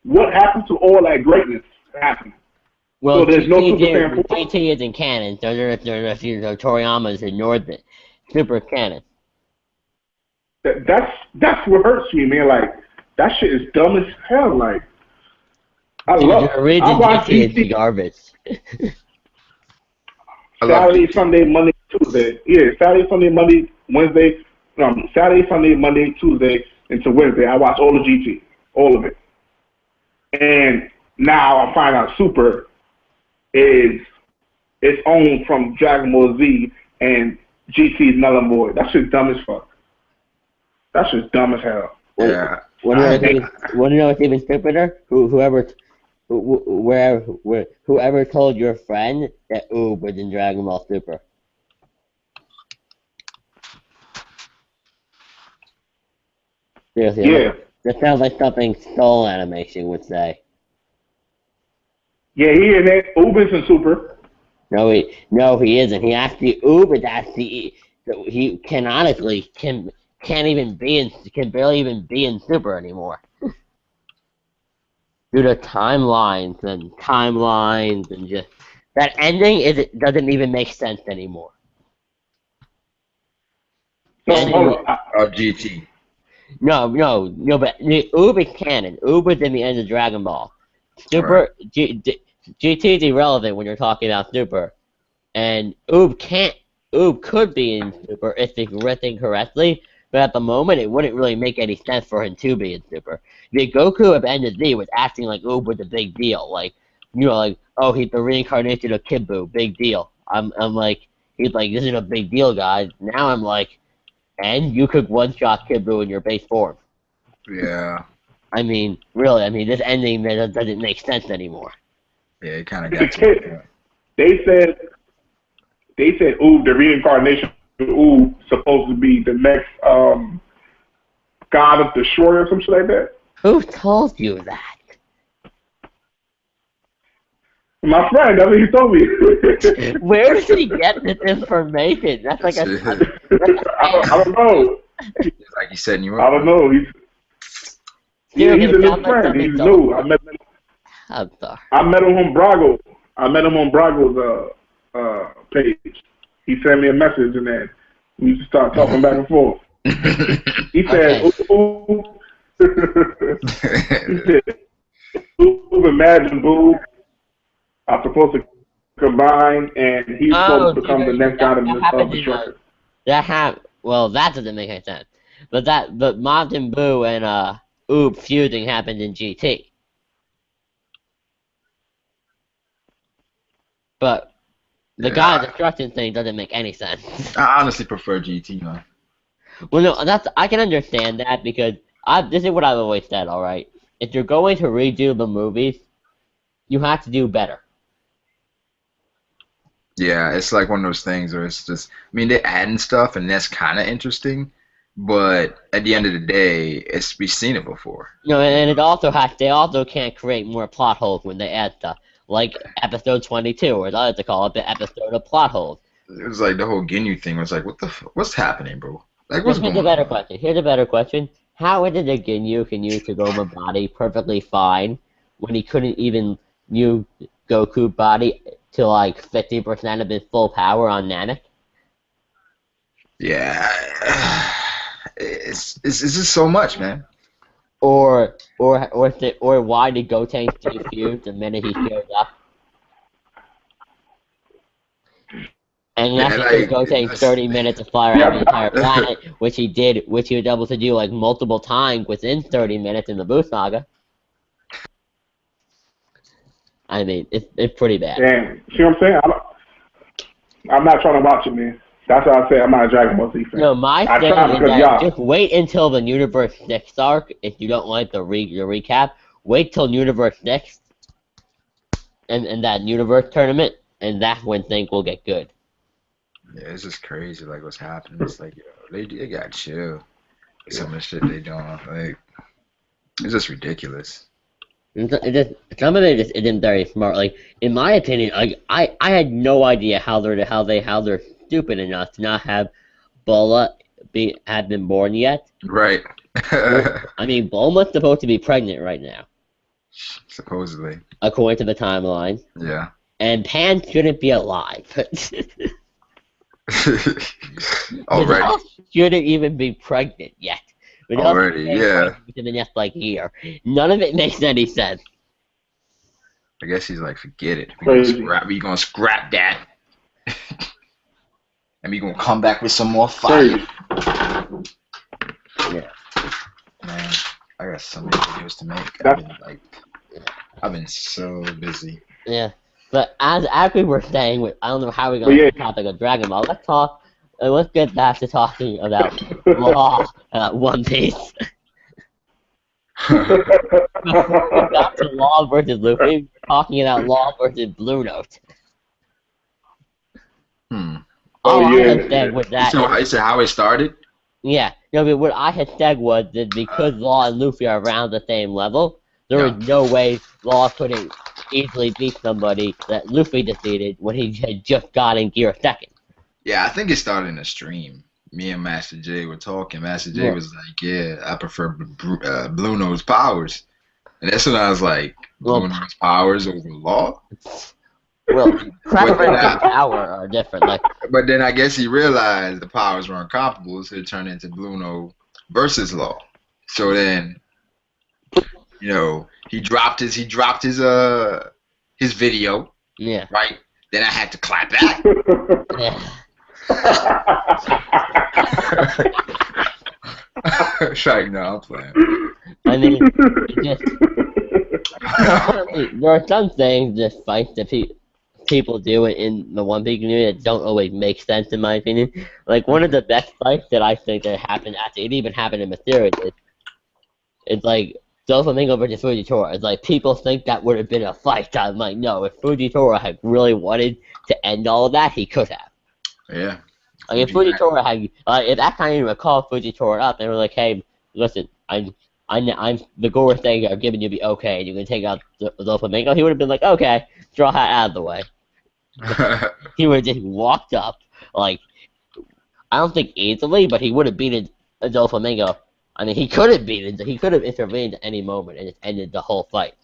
what happened to all that greatness happened? Well, so there's no Super Saiyan 4. GT isn't canon, so Toriyama's ignored the Super canon. That's what hurts me, man. Like, that shit is dumb as hell. Like, I watch GT garbage. Saturday, Sunday, Monday, Tuesday. Yeah, Saturday, Sunday, Monday, Wednesday. Saturday, Sunday, Monday, Tuesday, into Wednesday. I watch all the GT, all of it. And now I find out Super is its own from Dragon Ball Z, and GT is null and void. That shit's dumb as fuck. That shit's dumb as hell. Yeah. Want to know what's even stupider? Whoever told your friend that Oob was in Dragon Ball Super? Seriously, yeah. That sounds like something Soul Animation would say. Yeah, he is it. Oob is in Super. No, he isn't. He actually Oob is actually he canonically can barely even be in Super anymore. Due to timelines and just that ending doesn't even make sense anymore. GT. No, but Oob is canon. Oob is in the end of Dragon Ball. Super, right. GT is irrelevant when you're talking about Super. And Oob could be in Super if they written correctly, but at the moment it wouldn't really make any sense for him to be in Super. The Goku of End of Z was acting like Oob was a big deal, like, you know, like, oh, he's the reincarnation of Kid Buu, big deal. I'm like, he's like, this is a big deal, guys. Now I'm like, and you could one-shot Kid Buu in your base form. Yeah. I mean, really, I mean, this ending doesn't make sense anymore. Yeah, it kind of got to it. They said, Oob, the reincarnation of Oob, supposed to be the next god of the shore or some shit like that. Who told you that? My friend, that's what he told me. Where did he get this information? That's like I don't know. It's like he's setting you up. I don't know. He's a new friend. He's new. I met him on Brago. I met him on Brago's page. He sent me a message and then we used to start talking back and forth. He said, "Ooh." He said, "Ooh, imagine, boo. I'm supposed to combine, and he's supposed to become the next god of the structure." Well, that doesn't make any sense. But Majin Buu and Oob fusing happened in GT. But the god of destruction thing doesn't make any sense. I honestly prefer GT, man. Well, no, I can understand that because this is what I've always said. All right, if you're going to redo the movies, you have to do better. Yeah, it's like one of those things where it's just, I mean, they're adding stuff, and that's kind of interesting, but at the end of the day, we've seen it before. You know, and they also can't create more plot holes when they add stuff, like episode 22, or as I like to call it, the episode of plot holes. It was like the whole Ginyu thing was like, what's happening, bro? Like, what's going on? Here's a better question. How did the Ginyu can use Kagoma body perfectly fine when he couldn't even use Goku body to like 50% of his full power on Namek? Yeah, it's just so much, man. Or why did Goten stay fused the minute he showed up? And that's because Goten 30 minutes to fly around the entire planet, which he was able to do like multiple times within 30 minutes in the Boost Saga. I mean, it's pretty bad. Damn, see what I'm saying? I'm not trying to watch it, man. That's why I say I'm not a Dragon Ball Z fan. No, my thing is that just wait until the Universe 6 arc, if you don't like the recap. Wait till Universe 6 and that Universe tournament, and that's when things will get good. Yeah, it's just crazy, like, what's happening. It's like, yo, they got chill. Some of the shit they doing, like, it's just ridiculous. Some of it just isn't very smart. Like, in my opinion, I had no idea how they're stupid enough to not have Bulma have been born yet. Right. I mean, Bulma's supposed to be pregnant right now. Supposedly. According to the timeline. Yeah. And Pan shouldn't be alive. Already. Shouldn't even be pregnant yet. Already, yeah. Within the next like year, none of it makes any sense. I guess he's like, forget it. We gonna scrap that, and we gonna come back with some more fire. Yeah. Man, I got so many videos to make. I've been so busy. Yeah, but as we were saying, I don't know how we're gonna get the topic of Dragon Ball. Let's get back to talking about Law One Piece. Back to Law versus Luffy. We're talking about Law versus Blue Note. All I had said was that. So how it started? Yeah, no, but what I had said was that because Law and Luffy are around the same level, there was no way Law couldn't easily beat somebody that Luffy defeated when he had just gotten Gear 2nd. Yeah, I think it started in a stream. Me and Master J were talking. Master J was like, yeah, I prefer Blue Note's powers. And that's when I was like, Blue Note's powers over Law? Well, preference and power are different. Like, but then I guess he realized the powers were incomparable, so it turned into Blue Note versus Law. So then, you know, he dropped his video. Yeah. Right? then I had to clap back. Like, no, I'm playing. I mean, there are some things, just fights that people do in the One Piece community that don't always make sense, in my opinion. Like, one of the best fights that I think that happened, actually, it even happened in the series, it's like, Doflamingo versus Fujitora. It's like, people think that would have been a fight. I'm like, no, if Fujitora had really wanted to end all of that, he could have. Yeah. Like, if Fujitora had, if that kind of called Fujitora up, and were like, hey, listen, I'm the Gore thing I've given you be okay, and you can take out Doflamingo, he would have been like, okay, straw hat out of the way. He would have just walked up, like, I don't think easily, but he would have beaten Doflamingo. I mean, he could have intervened at any moment and just ended the whole fight.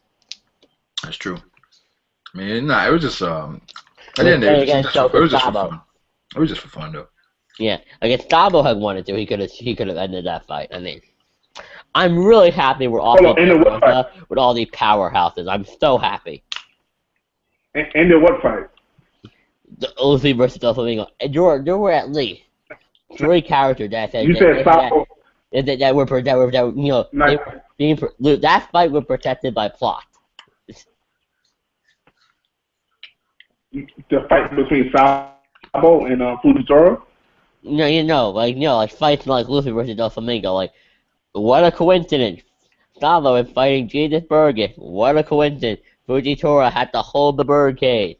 That's true. I mean, nah, it was just, at the end of the day, it was just for fun. It was just for fun, though. Yeah, like if Sabo had wanted to, he could have ended that fight. I mean, I'm really happy we're off with all these powerhouses. I'm so happy. Ended what fight? The Luffy versus Doflamingo. And there were at least 3 characters that said you said Sabo. That were you know, that fight was protected by plot. The fight between Sabo and Fujitora? No, like fights like Luffy versus Doflamingo, like, what a coincidence. Sabo is fighting Jesus Bergen. What a coincidence. Fujitora had to hold the birdcage.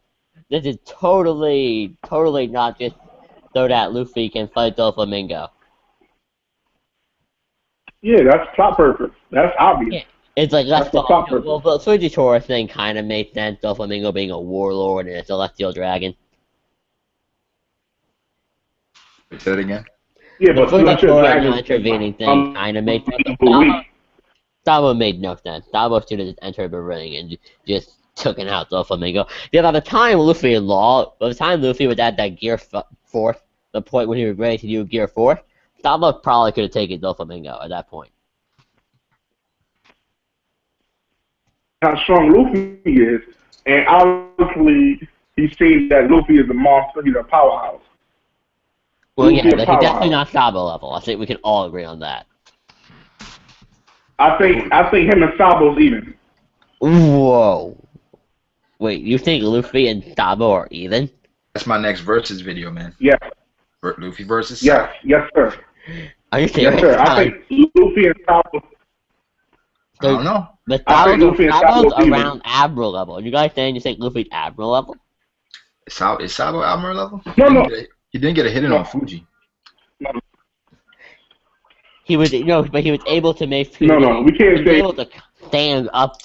This is totally not just so that Luffy can fight Doflamingo. Yeah, that's plot purpose. That's obvious. Yeah. It's like, let's go. Well, the Fujitora thing kind of made sense, Doflamingo being a warlord and a celestial dragon. Say that again? Yeah, but Fujitora intervening thing kind of made sense. Sabo made no sense. Sabo should have just entered the ring and just taken out Doflamingo. Yeah, by the time Luffy was at that Gear 4, the point when he was ready to do Gear 4, Sabo probably could have taken Doflamingo at that point. How strong Luffy is, and obviously he seems that Luffy is a monster. He's a powerhouse. Well, yeah, but he's definitely not Sabo level. I think we can all agree on that. I think him and Sabo's even. Whoa. Wait, you think Luffy and Sabo are even? That's my next versus video, man. Yes. Luffy versus Sabo. Yes, sir. Are you serious? Yes, sir. I think Luffy and Sabo. I don't know. But Sabo's around Admiral level. Are you guys saying you think Luffy's Admiral level? Is Sabo Admiral level? No. He didn't get a hit in on Fuji. No. He was but he was able to make Fuji. No, we can't say. Able to stand up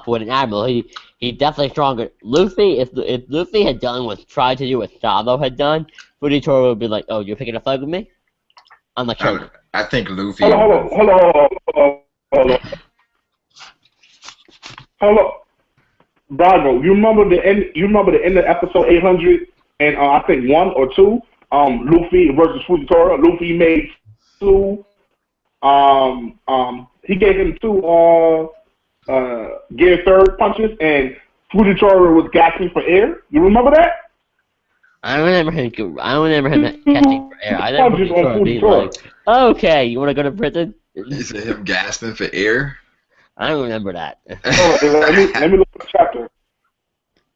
with an Admiral. He's definitely stronger. Luffy, if Luffy had done what tried to do what Sabo had done, Fujitora would be like, "Oh, you're picking a fight with me?" I'm like, I think Luffy. Hold on. Brago, you remember the end? You remember the end of episode 800 and I think 1 or 2. Luffy versus Fujitora. Luffy made 2. He gave him 2 Gear 3rd punches, and Fujitora was gasping for air. You remember that? I don't remember him catching for air. I remember Fujitora being like, "Okay, you want to go to prison?" Is it him gasping for air? I don't remember that. Let me look at the chapter.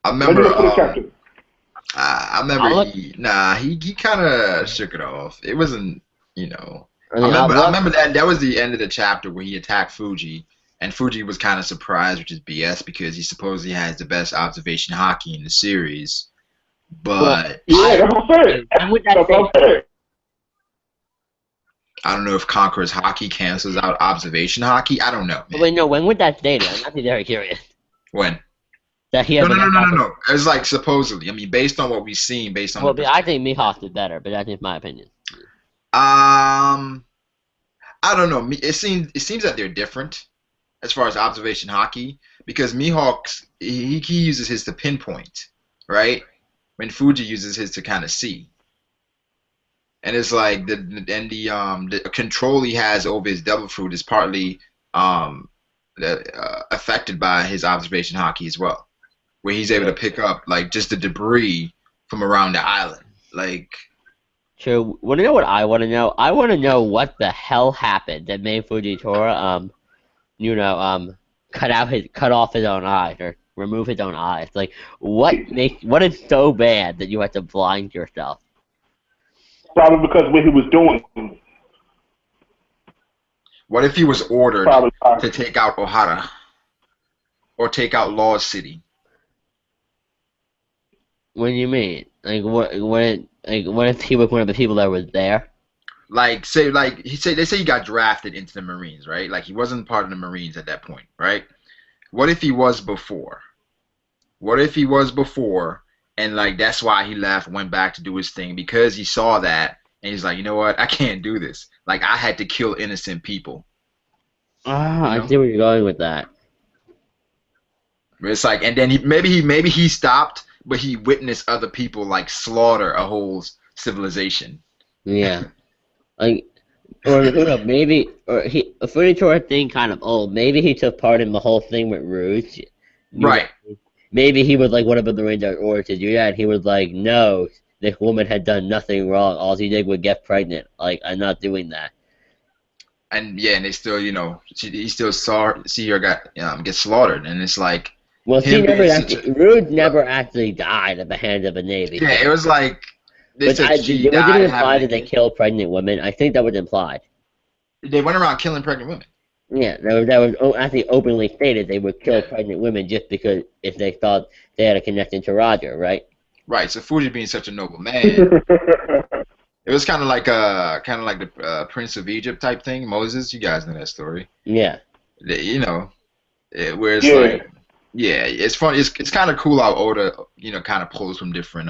I remember. Let me look at the chapter. I remember he kind of shook it off. It wasn't, I remember that was the end of the chapter where he attacked Fuji, and Fuji was kind of surprised, which is BS because he supposedly has the best observation hockey in the series. But yeah, that's what I'm saying. I don't know if Conqueror's hockey cancels out observation hockey. I don't know. Man. Wait, no. When would that stated? I'm actually very curious. When? That he no. It's like supposedly. I mean, based on what we've seen, based on. Well, I think Mihawk is better, but that's just my opinion. I don't know. It seems that they're different as far as observation hockey because Mihawk he uses his to pinpoint, right? When Fuji uses his to kind of see. And it's like the control he has over his devil fruit is partly affected by his observation hockey as well. where he's able to pick up like just the debris from around the island. Like, true. Want to know what I want to know? I want to know what the hell happened that made Fujitora, cut off his own eyes or remove his own eyes. Like, what is so bad that you have to blind yourself? Probably because what he was doing. what if he was ordered to take out Ohara or take out Law City? What do you mean? Like, what if he was one of the people that was there? Like, they say he got drafted into the Marines, right? Like, he wasn't part of the Marines at that point, right? What if he was before? What if he was before, and like that's why he left, went back to do his thing because he saw that, and he's like, you know what, I can't do this. Like, I had to kill innocent people. Ah, I see where you're going with that. It's like, and then maybe he stopped, but he witnessed other people like slaughter a whole civilization. Yeah. Like, or who knows, maybe, or he, a footage thing kind of old. Maybe he took part in the whole thing with Rouge. Right. Maybe he was like one of the Marines that ordered to do that, and he was like, no, this woman had done nothing wrong. All she did was get pregnant. Like, I'm not doing that. And yeah, and they still, he still see her get slaughtered, and it's like. Well, Rouge never actually died at the hands of the Navy. Yeah, it was like. It wasn't implied that they killed pregnant women. I think that was implied. They went around killing pregnant women. Yeah, that was actually openly stated they would kill pregnant women just because if they thought they had a connection to Roger, right? Right. So Fuji being such a noble man, it was kind of like the Prince of Egypt type thing. Moses, you guys know that story. Yeah. Where it's like, yeah, it's fun. It's kind of cool how Oda, kind of pulls from different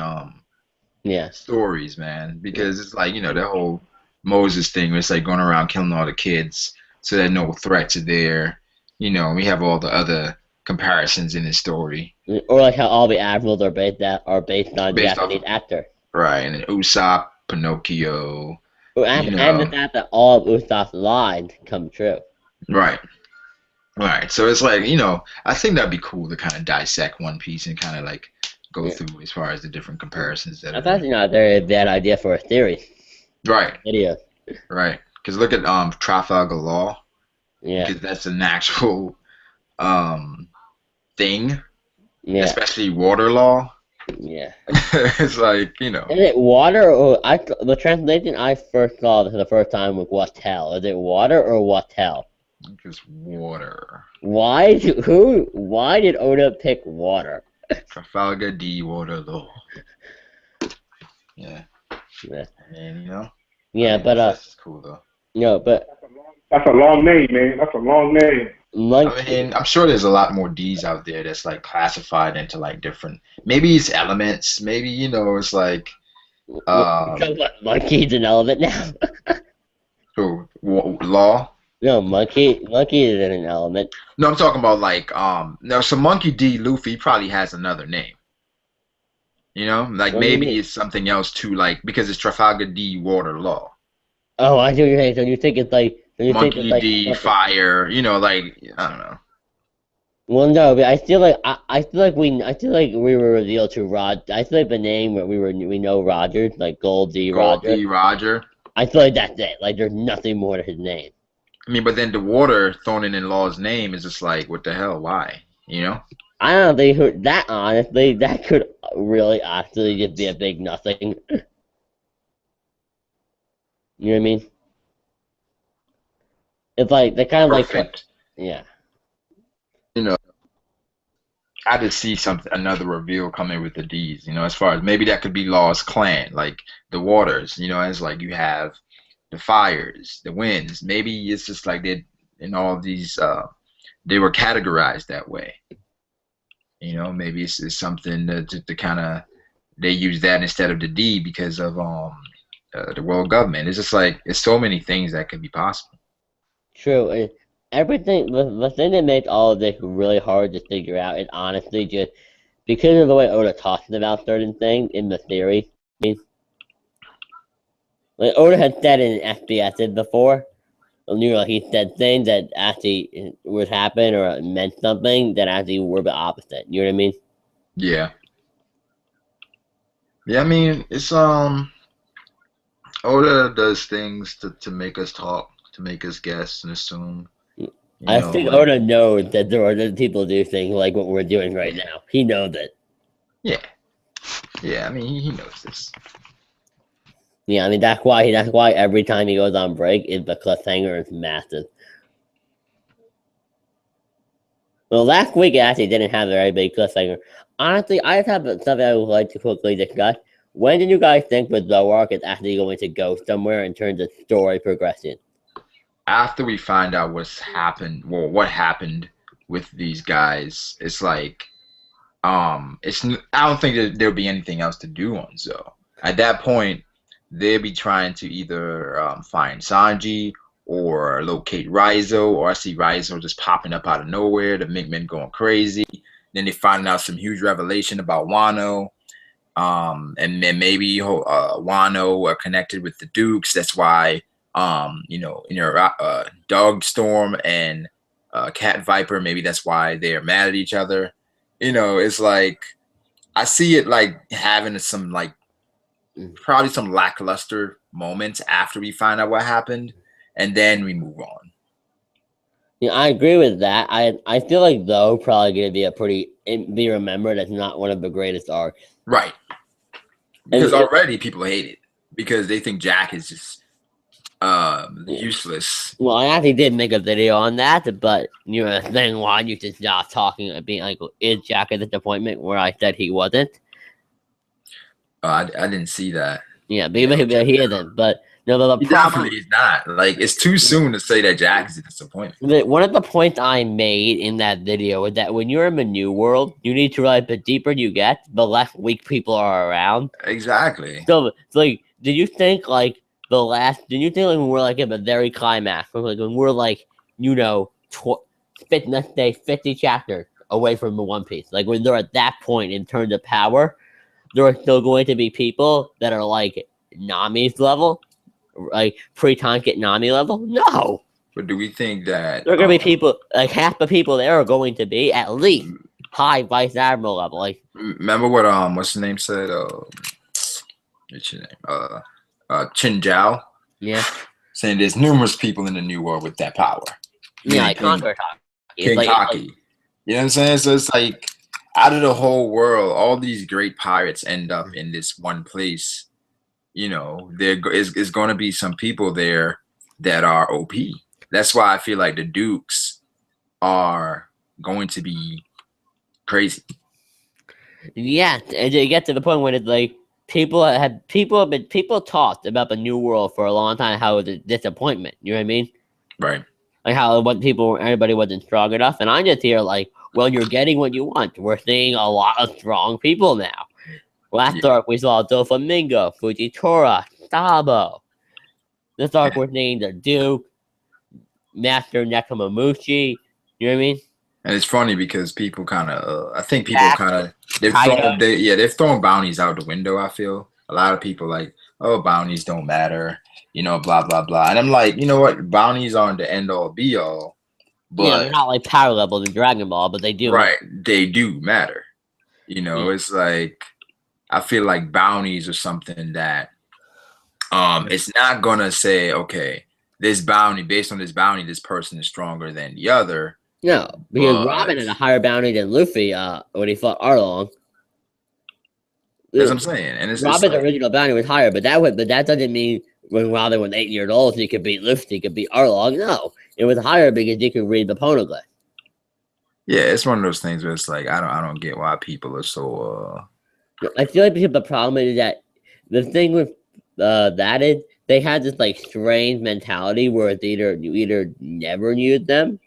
stories, man, because it's like the whole Moses thing where it's like going around killing all the kids so that no threats are there. We have all the other comparisons in his story, or like how all the admirals are based on Japanese actor, right? And then Usopp, Pinocchio, and the fact that all of Usopp's lines come true, right? So it's like I think that'd be cool to kind of dissect One Piece and kind of like go through as far as the different comparisons that. That's actually not a very bad idea for a theory. Right. Video. Right. Because look at Trafalgar Law. Yeah. Because that's an actual thing. Yeah. Especially water law. Yeah. It's like Is it water or the translation I first saw for the first time was Wattel. Is it water or Wattel? Just water. Why did Oda pick water? Trafalgar D water law. Yeah. Yeah. And Yeah, but that's cool though. No, but that's a long name, man. That's a long name. I'm sure there's a lot more D's out there that's like classified into like different. Maybe it's elements. Maybe it's like. Monkey's an element now. Who? Law. No, monkey is an element. No, I'm talking about like no. So Monkey D. Luffy probably has another name. Like maybe it's something else too, like because it's Trafalgar D. Water Law. Oh, I see what you're saying. So you think it's like Monkey D. Fire. Like I don't know. Well, no, but I feel like we were revealed to Rod. I feel like the name where we know Roger, like Gold D. Roger. Gold D. Roger. I feel like that's it. Like there's nothing more to his name. I mean, but then the water thrown in Law's name is just like, what the hell? Why? I don't think that honestly, that could really actually just be a big nothing. You know what I mean? It's like they kind of perfect. Yeah. I just see another reveal coming with the D's. As far as maybe that could be Law's clan, like the waters. As like you have the fires, the winds. Maybe it's just like they in all these. They were categorized that way. Maybe it's something to kind of they use that instead of the D because of the world government. It's just like it's so many things that could be possible. True. And everything. The thing that makes all of this really hard to figure out is honestly just because of the way Oda talks about certain things in the theory. I mean, like Oda had said in FBS before. He said things that actually would happen or meant something that actually were the opposite. You know what I mean? Yeah. Yeah, I mean, it's Oda does things to make us talk, to make us guess and assume. I think Oda knows that there are other people do things like what we're doing right now. He knows it. Yeah. Yeah, I mean, he knows this. Yeah, I mean that's why every time he goes on break, the cliffhanger is massive. Well, last week it actually didn't have a very big cliffhanger. Honestly, I just have something I would like to quickly discuss. When did you guys think the arc is actually going to go somewhere in terms of story progression? After we find out what's happened, well, what happened with these guys, it's like, it's I don't think that there'll be anything else to do on Zoe. At that point, they'll be trying to either find Sanji or locate Raizo, or I see Raizo just popping up out of nowhere, the Mink-Men going crazy. Then they find out some huge revelation about Wano. And then maybe Wano are connected with the Dukes. That's why, you know, in your Dog Storm and Cat Viper, maybe that's why they're mad at each other. You know, it's like, I see it like having some like probably some lackluster moments after we find out what happened, and then we move on. Yeah, I agree with that. I feel like though probably gonna be remembered as not one of the greatest arcs. Right. Because already people hate it because they think Jack is just useless. Well, I actually did make a video on that, but you know, then why you should stop talking and being like, is Jack a disappointment? Where I said he wasn't. I didn't see that. Yeah, maybe he isn't, but no, the problem definitely is not. Like, it's too soon to say that Jack is a disappointment. One of the points I made in that video is that when you're in the new world, you need to realize the deeper you get, the less weak people are around. Exactly. So, like, did you think like when we're like at the very climax, when we're like, you know, let's say 50 chapters away from the One Piece, like when they're at that point in terms of power, there are still going to be people that are like Nami's level, like pre-Tonkin Nami level? No. But do we think that there are going to be people, like half the people there are going to be at least high Vice Admiral level? Like, remember what what's the name said? What's your name? Chin Zhao. Yeah. Saying there's numerous people in the new world with that power. Yeah, like Conqueror King Kaki. You know what I'm saying? So it's like, out of the whole world, all these great pirates end up in this one place. You know, there is going to be some people there that are OP. That's why I feel like the Dukes are going to be crazy. Yeah, and you get to the point when it's like people talked about the new world for a long time, how it was a disappointment. You know what I mean? Right. Like how everybody wasn't strong enough, and I'm just here like, well, you're getting what you want. We're seeing a lot of strong people now. Last arc we saw Doflamingo, Fujitora, Sabo. This arc we're seeing the Duke, Master Nekomamushi. You know what I mean? And it's funny because people kind of, I think people kind of, they've thrown bounties out the window. I feel a lot of people like, oh, bounties don't matter, you know, blah blah blah. And I'm like, you know what, bounties aren't the end all be all. But yeah, they're not like power levels in Dragon Ball, but they do. Right, they do matter. You know, it's like, I feel like bounties are something that, it's not gonna say, okay, this bounty, based on this bounty, this person is stronger than the other. No, because Robin had a higher bounty than Luffy when he fought Arlong. That's what I'm saying. And it's Robin's original bounty was higher, but that doesn't mean when Robin was 8 years old, he could beat Luffy, he could beat Arlong. No, it was higher because he could read the poneglyph. Yeah, it's one of those things where it's like, I don't get why people are so. I feel like the problem is that the thing with that is they had this like strange mentality where it's you either never use them,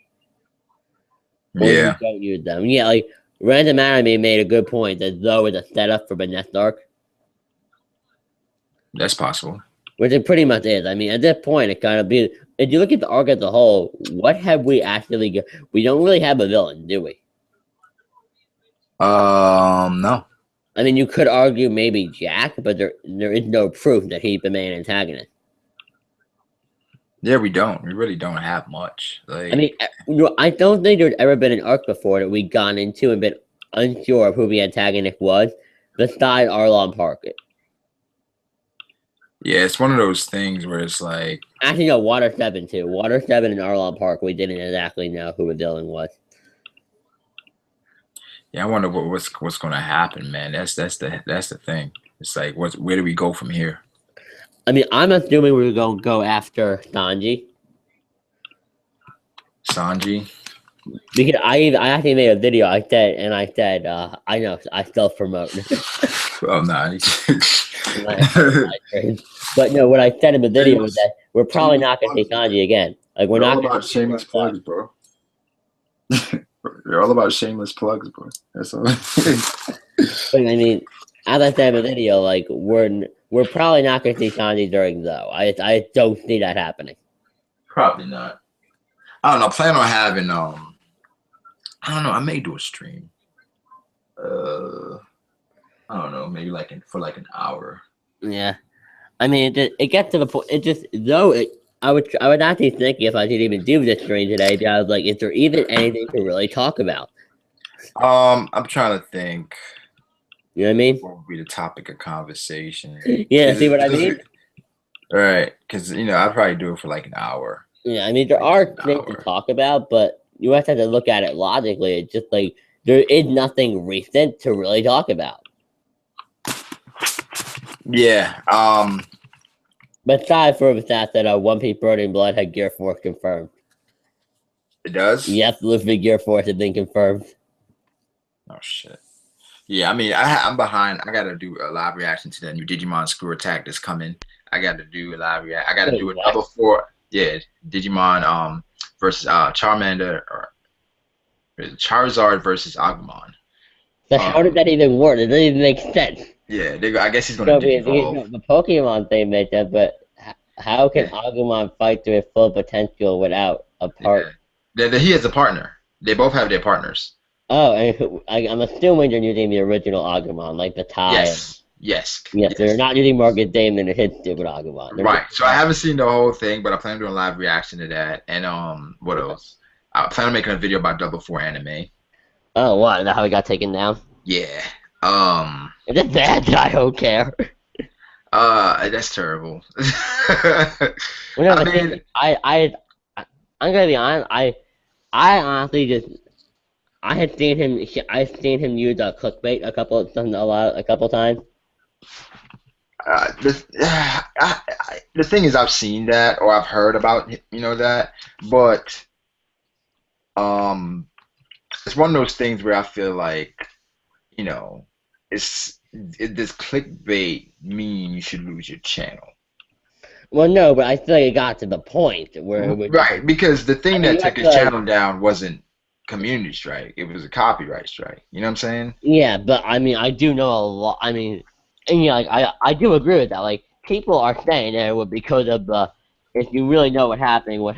or you don't use them. Yeah, like Random Anime made a good point that Zoe is a setup for the next arc. That's possible. Which it pretty much is. I mean, at this point, it kind of be. If you look at the arc as a whole, what have we actually got? We don't really have a villain, do we? No. I mean, you could argue maybe Jack, but there is no proof that he's the main antagonist. Yeah, we don't. We really don't have much. Like, I mean, I don't think there's ever been an arc before that we've gone into and been unsure of who the antagonist was, besides Arlong Park. Yeah, it's one of those things where it's like. Actually, no, Water 7 too. Water 7 and Arlong Park, we didn't exactly know who the villain was. Yeah, I wonder what's going to happen, man. That's the thing. It's like, where do we go from here? I mean, I'm assuming we're going to go after Sanji. Sanji. Because I actually made a video. I said, I know, I self-promote. Oh, no. But no, what I said in the video was that we're probably not going to see Sanji again. Like, we're not all about shameless plugs, bro. You're all about shameless plugs, bro. That's all. But I mean, as I said in the video, like, we're probably not going to see Sanji during though. I don't see that happening. Probably not. I don't know. Plan on having I don't know. I may do a stream. I don't know. Maybe for an hour. Yeah, I mean, it gets to the point. It just I would actually think if I didn't even do this stream today, I was like, is there even anything to really talk about? I'm trying to think. You know what I mean? What would be the topic of conversation? Yeah, see what I mean? Right, because I'd probably do it for like an hour. Yeah, I mean, there are things to talk about, but you have to look at it logically. It's just like there is nothing recent to really talk about. Yeah. Besides for the fact that One Piece Burning Blood had Gear Force confirmed. It does? Yes, Luffy Gear Force has been confirmed. Oh shit. Yeah, I mean, I'm behind. I gotta do a live reaction to that new Digimon Screw Attack that's coming. I gotta do a live reaction. I gotta do a double for Digimon versus Charmander or Charizard versus Agumon. So how did that even work? It doesn't even make sense. Yeah, I guess he's gonna evolve. The Pokemon thing made that, but how can Agumon fight to his full potential without a partner? Yeah. He has a partner. They both have their partners. Oh, and I'm assuming they're using the original Agumon, like the tie. Yes. They're not using Marcus Damon to hit stupid Agumon. Right. So I haven't seen the whole thing, but I plan on doing a live reaction to that. And what else? I plan on making a video about Double 4 anime. Oh, what? Is that how he got taken down? Yeah. Is it bad? I don't care. That's terrible. Well, no, I'm gonna be honest. I honestly just I've seen him use a clickbait a couple times. The thing is, I've seen that or I've heard about that, but it's one of those things where I feel like does clickbait mean you should lose your channel? Well, no, but I feel like it got to the point where right, because the thing that took his channel down wasn't community strike; it was a copyright strike. You know what I'm saying? Yeah, but I mean, I do know a lot. I mean, and like I do agree with that. Like, people are saying that it was because of the. If you really know what happened was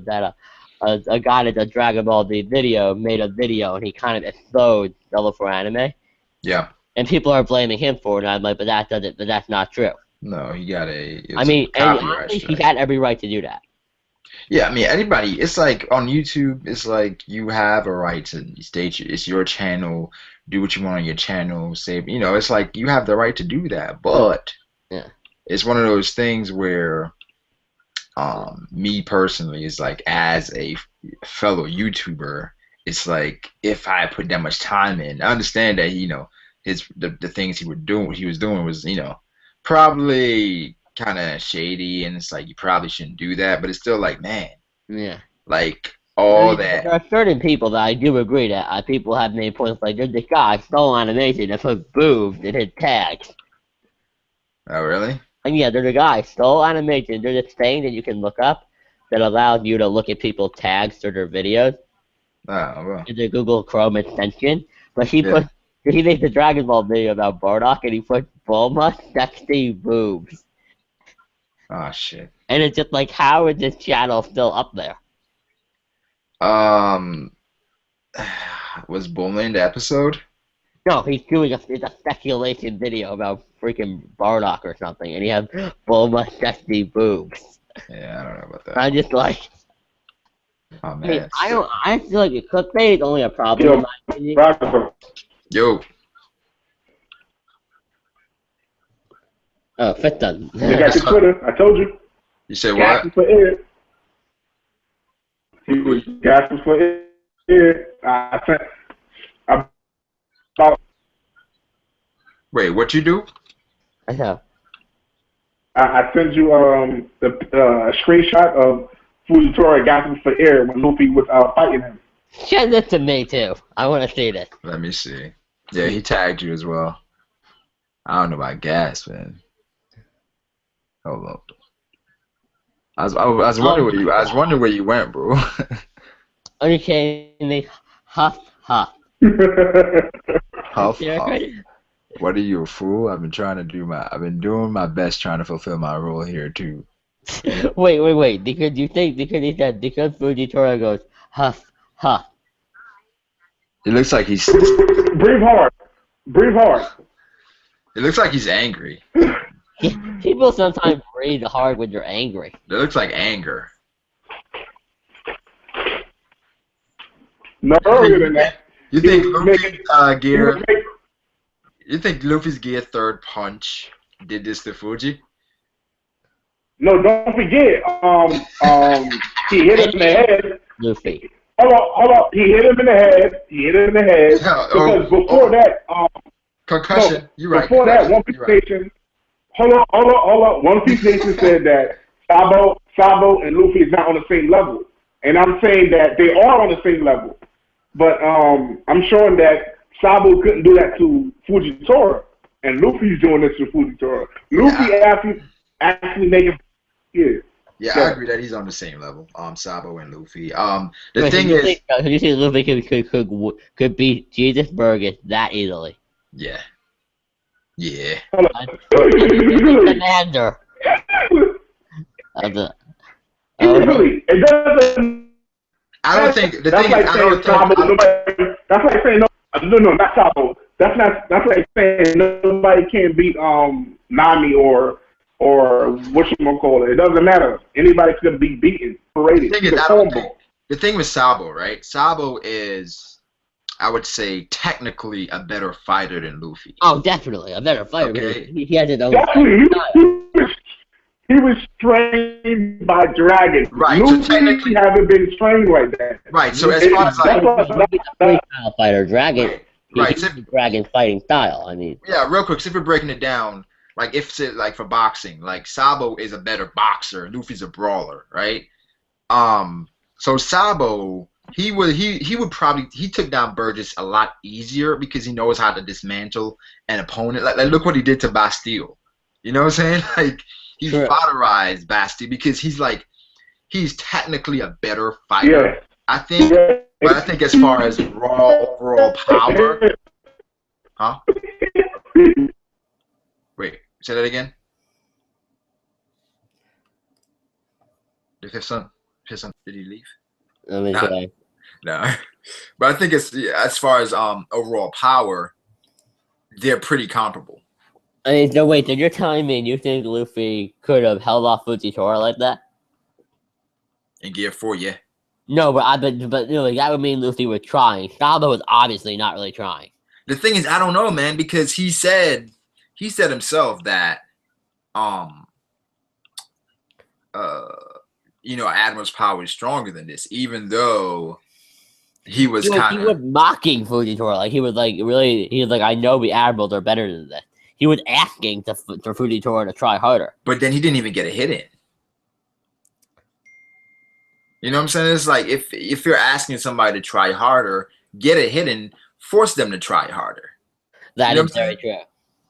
that a guy that does Dragon Ball D video made a video and he kind of exposed Double 4 anime. Yeah. And people are blaming him for it, and I'm like, but that's not true. No, he got he had every right to do that. Yeah, I mean, anybody, it's like on YouTube, it's like you have a right to state it's your channel, do what you want on your channel, say, it's like you have the right to do that, but it's one of those things where me personally is like, as a fellow YouTuber, it's like if I put that much time in, I understand that the things he was doing was probably kind of shady, and it's like you probably shouldn't do that, but it's still like, man, like that. There are certain people that I do agree that people have made points like, there's this guy stole animation that put boobs in his tags. Oh, really? And yeah, there's a guy stole animation. There's this thing that you can look up that allows you to look at people's tags for their videos. Oh, well. It's a Google Chrome extension, but he made the Dragon Ball video about Bardock, and he put Bulma sexy boobs. Oh shit! And it's just like, how is this channel still up there? Was Bulma in the episode? No, he's doing a speculation video about freaking Bardock or something, and he has Bulma sexy boobs. Yeah, I don't know about that. I'm just like, oh man, I feel like the clickbait is only a problem in my Brago. Yo. Oh, fit done. They got your Twitter. I told you. You said what? Gasping for air. He was gasping for air. Wait, what you do? I know. I sent you the screenshot of Fujitora gasping for air when Luffy was fighting him. Send it to me too. I want to see this. Let me see. Yeah, he tagged you as well. I don't know about gas, man. Hold on. I was wondering where you went, bro. Unashamedly, huff huff. Huff, huff. What are you, a fool? I've been doing my best trying to fulfill my role here too. Wait. Because Fujitora goes huff huff. It looks like he's. Breathe hard. Breathe hard. It looks like he's angry. People sometimes breathe hard when they're angry. It looks like anger. No earlier than that. You think You think Luffy's gear third punch did this to Fuji? No, don't forget. He hit him in the head. Luffy. Hold on. He hit him in the head. Because before that, concussion. No, You're right. Before that, One Piece Nation. Hold on. One Piece Nation said that Sabo and Luffy is not on the same level, and I'm saying that they are on the same level. But I'm showing that Sabo couldn't do that to Fujitora, and Luffy's doing this to Fujitora. Luffy actually making Yeah, I agree that he's on the same level. Sabo and Luffy. The thing is, you think Luffy could beat Jesus Burgess that easily? Yeah. Yeah. Commander. Really, it doesn't. I don't think the thing is. That's like saying no, not Sabo. That's like saying nobody can beat Nami or whatchamacallit. It doesn't matter. Anybody can be beaten, paraded. The thing with Sabo, right? Sabo is, I would say, technically a better fighter than Luffy. Oh, definitely a better fighter. Okay. He has his own He was trained by dragons. Right. Luffy so technically, haven't been trained like that. Right. So as far as style fighter, dragon. Right. Dragon fighting style. I mean. Yeah. Real quick. So if we're breaking it down, like for boxing, like Sabo is a better boxer. Luffy's a brawler, right? So Sabo, he took down Burgess a lot easier because he knows how to dismantle an opponent. Like look what he did to Bastille. You know what I'm saying? Like he fodderized Bastille because he's technically a better fighter. Yeah. I think, but I think as far as raw overall power, huh? Wait, say that again. Did he leave? Let me say. No, but I think as far as overall power, they're pretty comparable. I mean, no, wait, you're telling me you think Luffy could have held off Fujitora like that? In Gear 4, yeah. No, but that would mean Luffy was trying. Sabo was obviously not really trying. The thing is, I don't know, man, because he said himself that Admiral's power is stronger than this, even though he was mocking Fujitora. Like he was like, I know the Admirals are better than this. He was asking for Fujitora to try harder. But then he didn't even get a hit in. You know what I'm saying? It's like if you're asking somebody to try harder, get a hit in, force them to try harder. That is very true.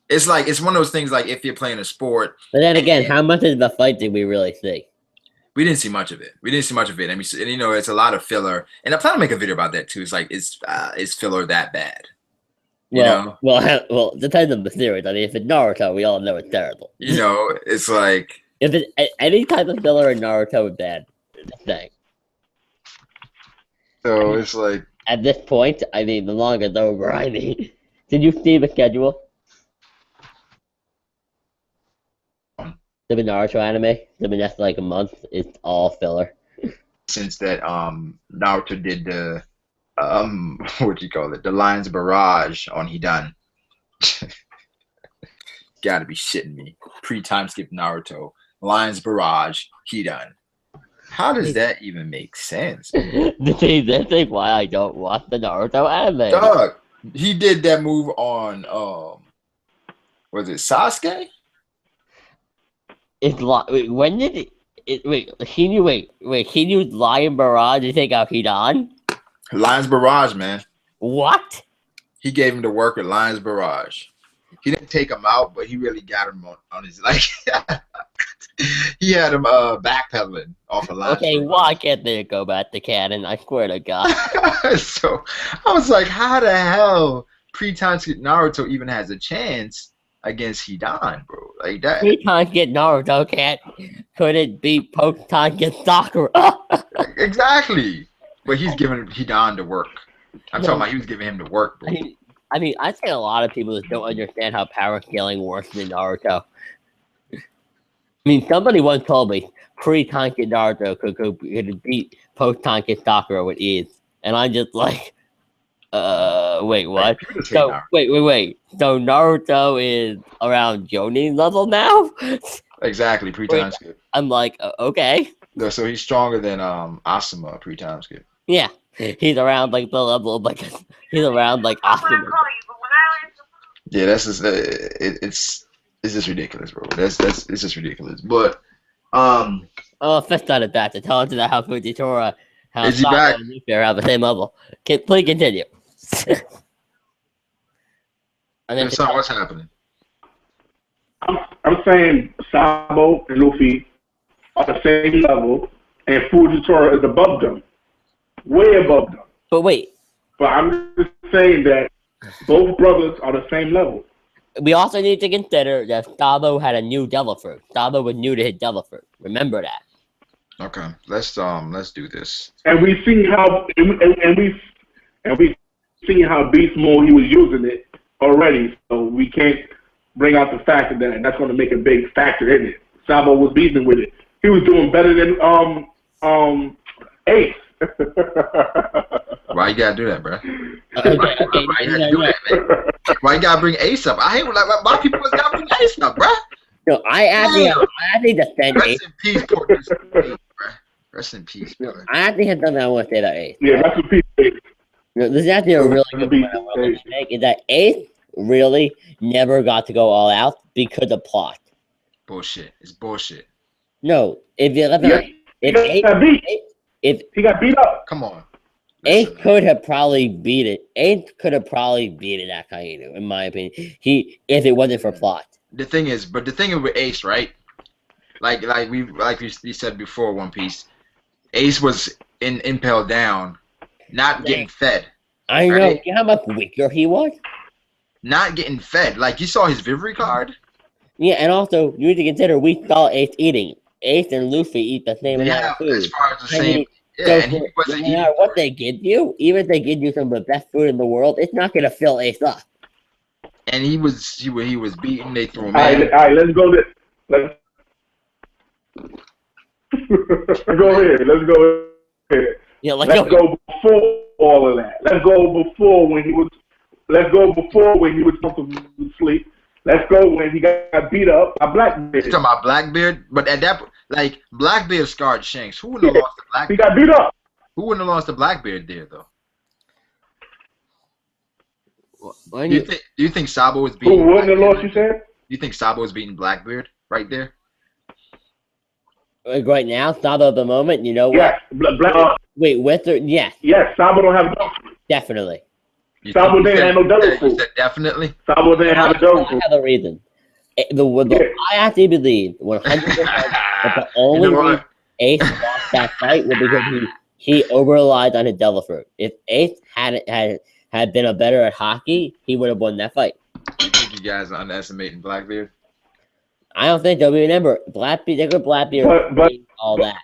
It's like it's one of those things like if you're playing a sport. But then again, how much of the fight did we really see? We didn't see much of it. I mean, it's a lot of filler, and I plan to make a video about that too. It's like is filler that bad? Well, depends on the series. I mean, if it's Naruto, we all know it's terrible. It's like if it's any type of filler in Naruto is bad. Thing. So it's like at this point, I mean, the manga's over. I mean, did you see the schedule? The Naruto anime. I mean, that's like a month. It's all filler. Since that Naruto did the what you call it? The Lion's Barrage on Hidan. Gotta be shitting me. Pre-time skip Naruto. Lion's Barrage, Hidan. How does that even make sense? This is why I don't watch the Naruto anime. Dog, he did that move on was it Sasuke? It's like when did he used Lion Barrage to take out Hidan? Lion's Barrage, man. What? He gave him to work with Lion's Barrage. He didn't take him out, but he really got him on his like. He had him backpedaling off of Lion's Okay, Barrage. why can't they go back to canon? I swear to God. So I was like, how the hell pre-time skip Naruto even has a chance against Hidan, bro? Like that. Pre-time get Naruto couldn't beat post-time get Sakura. Exactly. But he's giving Hidan to work. I'm talking about he was giving him to work, bro. I mean, I think a lot of people just don't understand how power scaling works in Naruto. I mean, somebody once told me pre-time get Naruto could beat post-time get Sakura with ease, and I'm just like, wait, what? So wait. So Naruto is around Jonin's level now? Exactly, pre-time skip. I'm like, okay. So he's stronger than Asuma pre-time skip. Yeah, he's around like the level of like he's around like Asuma. Yeah, that's just it's just ridiculous, bro. It's just ridiculous. But Fist out of that to tell him to how Fujitora, how is he back? and Luffy are at the same level. Please continue. And then Son, what's happening? I'm saying Sabo and Luffy are the same level, and Fujitora is above them, way above them. But wait, But I'm just saying that both brothers are the same level. we also need to consider that Sabo had a new devil fruit. Sabo was new to his devil fruit. Remember that. Okay, let's do this. And we see how we see how beast mode he was using it already. So we can't bring out the fact that that's going to make a big factor in it. Sabo was beating with it. He was doing better than Ace. Why you gotta do that, bro? Okay, Why you gotta do that, man? Why you gotta bring Ace up? I hate like why people gotta bring Ace up, bro. No, I actually defend Ace. Rest in peace, poor Ace, bro. Rest in peace, brother. I actually have something I want to say about Ace. Yeah, that's a piece of Ace. No, this is actually a really good point I want to make, is that Ace really never got to go all out because of plot. Bullshit. It's bullshit. No, if you look at he got beat up. Come on. Ace could have probably beat it. Ace could have probably beaten Akainu, in my opinion. If it wasn't for plot. The thing is with Ace, right? Like we said before, One Piece, Ace was impaled down, not getting fed. I know. Right? You know how much weaker he was? Not getting fed. Like you saw his Vivre card. Yeah, and also you need to consider we saw Ace eating. Ace and Luffy eat the same amount of food. As far as the same. Yeah, So and he wasn't no matter what they give you, even if they give you some of the best food in the world, it's not gonna fill Ace up. And he was beaten. They threw him All in. right, let's go. Let's go ahead. Let's go ahead. Yeah, Let's go before all of that. Let's go before when he was supposed to sleep. Let's go when he got beat up by Blackbeard. You're talking about Blackbeard, but at that like Blackbeard scarred Shanks. Who wouldn't have lost to Blackbeard? He got beat up. Who wouldn't have lost to Blackbeard there though? Do you think Sabo was beating? Who wouldn't have lost? You said? You think Sabo was beating Blackbeard right there? Like right now, Sabo at the moment, you know what? Yes. Wait, Western, yes. Yes, Sabo don't have a Definitely. Sabo didn't have no devil fruit. Definitely. Sabo didn't have a devil fruit. I have a reason. I actually believe 100% that the only reason Ace lost that fight was because he over-relied on his devil fruit. If Ace had been a better at hockey, he would have won that fight. You think you guys are underestimating Blackbeard? I don't think so. Remember, Blackbeard But all that.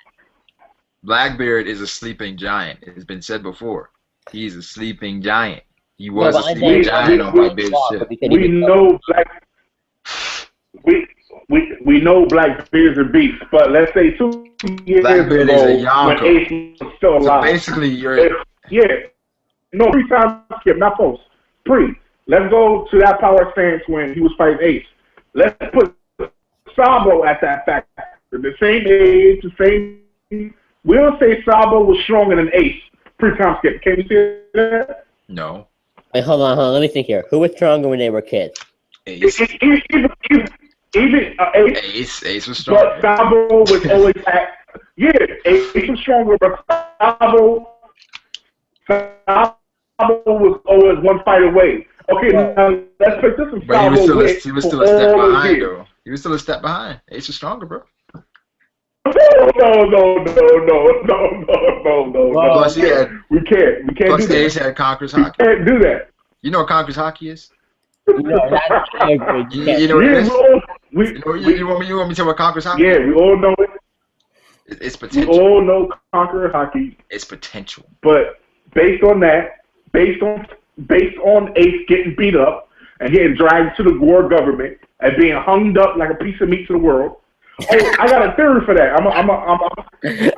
Blackbeard is a sleeping giant. It's been said before. He's a sleeping giant. He was a sleeping giant on Blackbeard's ship. We know we know Blackbeard's a beast, but let's say 2 years Blackbeard ago is a Yonko. when Ace was still alive. So basically, you're yeah. No, pre-time skip, not post. Pre. Let's go to that power stance when he was fighting Ace. Let's put Sabo at that factor. The same age, the same. We'll say Sabo was stronger than Ace. Pre-time skip. Can you see that? No. Wait, hold on. Let me think here. Who was stronger when they were kids? Ace. Even Ace was stronger. But Sabo was always at. Yeah, Ace was stronger, but Sabo was always one fight away. Okay, now let's put this in But he was still a step behind, though. He was still a step behind. Ace was stronger, bro. No. Plus, we can't plus do that. Ace had Conqueror's Hockey. We can't do that. You know what Conqueror's Hockey is? No, that's You know what it is? You want me to tell what Conqueror's Hockey? Yeah, we all know it. It's potential. We all know Conqueror Hockey. It's potential. But based on that, based on Ace getting beat up and getting dragged to the war government and being hung up like a piece of meat to the world. Oh, I got a theory for that.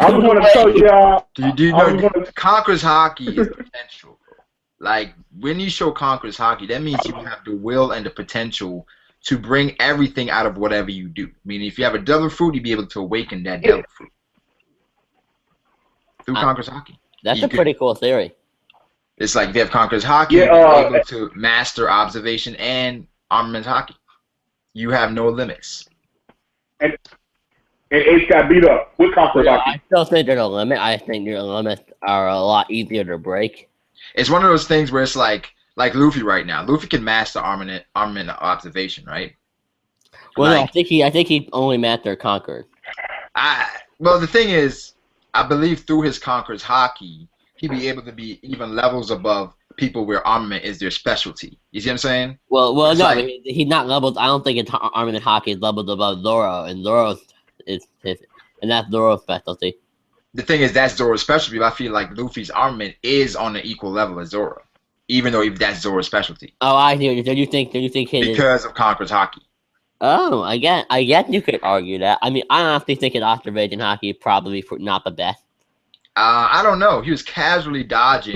I'm going to tell y'all. Do you know Conqueror's Hockey is potential, bro. Like, when you show Conqueror's Hockey, that means you have the will and the potential to bring everything out of whatever you do. Meaning, if you have a devil fruit, you'd be able to awaken that devil fruit through Conqueror's Hockey. That's a pretty cool theory. It's like if you have Conqueror's Hockey, you're able to master observation and armament hockey. You have no limits. And Ace got beat up with Conqueror's Hockey. I still think there's a limit. I think your limits are a lot easier to break. It's one of those things where it's like Luffy right now. Luffy can master armament observation, right? Well, no, I think he only mastered Conqueror. Well, the thing is, I believe through his Conqueror's Hockey, he'd be able to be even levels above people where armament is their specialty. You see what I'm saying? Well, no, like, he's not leveled. I don't think it's armament hockey is leveled above Zoro, and Zoro's and that's Zoro's specialty. The thing is, that's Zoro's specialty. But I feel like Luffy's armament is on an equal level as Zoro, even though that's Zoro's specialty. Oh, I see. Do you think because of Conqueror's Hockey? Oh, I guess you could argue that. I mean, I honestly think his observation hockey is probably not the best. I don't know. He was casually dodging.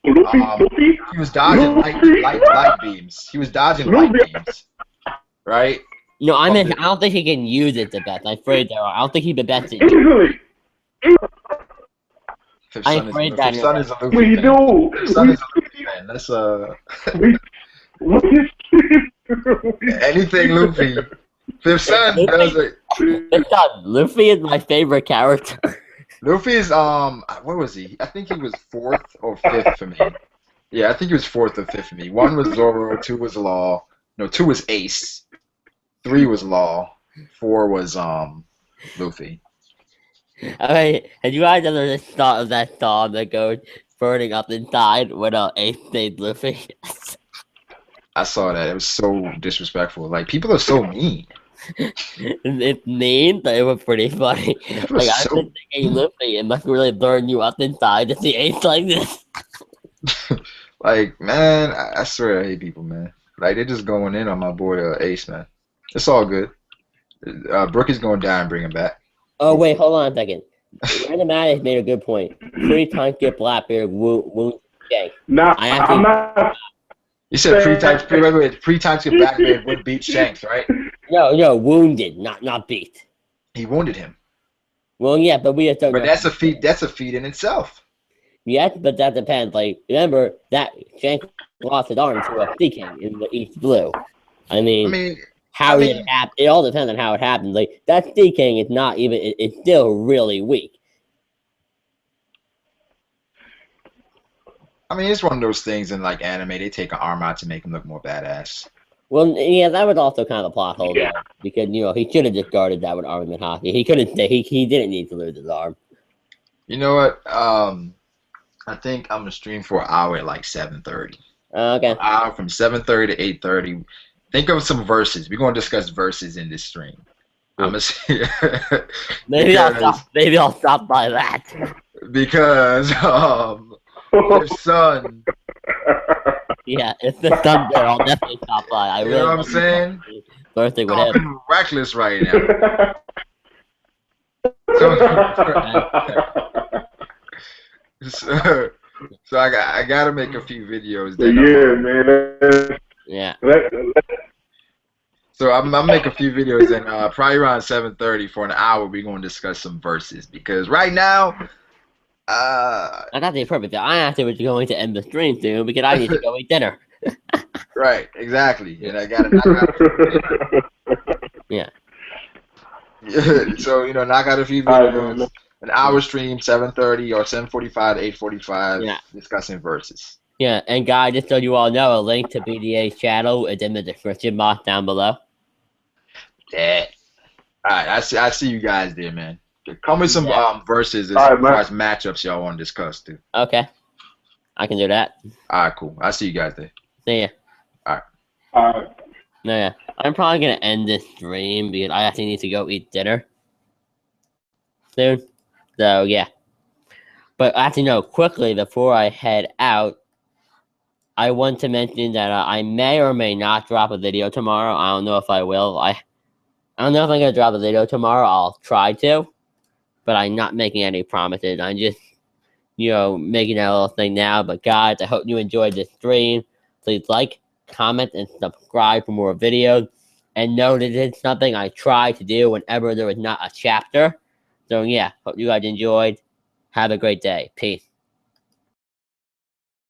Luffy? He was dodging light beams. He was dodging light beams, right? No, I mean, I don't think he can use it the best. I'm afraid there are. I don't think he's the best. Easily. I'm afraid that. Fifth Son is a Luffy We fan. do. Fifth Son is a Luffy fan. That's anything Luffy. Fifth Son does it. Luffy is my favorite character. Luffy is what was he? I think he was 4th or 5th for me. Yeah, I think he was 4th or 5th for me. 1 was Zoro, 2 was Law. No, 2 was Ace. 3 was Law. 4 was Luffy. Alright, have you guys ever just thought of that song that goes burning up inside when Ace saved Luffy? I saw that. It was so disrespectful. Like, people are so mean. It's mean, but it was pretty funny. Like, I've been thinking, Luffy, it must really burn you up inside to see Ace like this. Like, man, I swear I hate people, man. Like, they're just going in on my boy Ace, man. It's all good. Brook is going to die and bring him back. Oh, wait, hold on a second. Randomatic made a good point. 3 times get Blackbeard, wound Shanks. Nah, I'm not. You said 3 times get Blackbeard would beat Shanks, right? No, wounded, not beat. He wounded him. Well, yeah, but we have to. But that's a feat. That's a feat in itself. Yes, but that depends. Like, remember that Shanks lost his arm to a Sea King in the East Blue. I mean how it happened. It all depends on how it happened. Like, that Sea King is not even. It's still really weak. I mean, it's one of those things in like anime. They take an arm out to make him look more badass. Well, yeah, that was also kind of a plot hole, though, because he should have just guarded that with armament hockey. He couldn't. He didn't need to lose his arm. You know what? I think I'm gonna stream for an hour at like 7:30. Okay. An hour from 7:30 to 8:30. Think of some verses. We're gonna discuss verses in this stream. I'm gonna say maybe I'll stop by that. Because Fifth Son. Yeah, if the sun there, I'll definitely stop by. You know what I'm saying? Birthday would happen. Reckless right now. So I gotta make a few videos. Then, yeah. So I'm make a few videos, and probably around 7:30 for an hour, we're gonna discuss some verses, because right now, That's the perfect. I actually was going to end the stream soon because I need to go eat dinner. Right, exactly, and I gotta knock out. Yeah. So knock out a few videos. An hour stream, 7:30 or 7:45 to 8:45, Yeah. discussing verses. Yeah, and guys, just so you all know, a link to BDA's channel is in the description box down below. Yeah. All right, I see you guys there, man. Come with some verses as right, far as matchups y'all want to discuss too. Okay. I can do that. All right, cool. I see you guys there. See ya. All right. No, yeah. I'm probably going to end this stream because I actually need to go eat dinner soon. So, yeah. But actually, no, quickly, before I head out, I want to mention that I may or may not drop a video tomorrow. I don't know if I will. I don't know if I'm going to drop a video tomorrow. I'll try to. But I'm not making any promises. I'm just, making that little thing now. But guys, I hope you enjoyed this stream. Please like, comment, and subscribe for more videos. And know that it's something I try to do whenever there is not a chapter. So yeah, hope you guys enjoyed. Have a great day. Peace.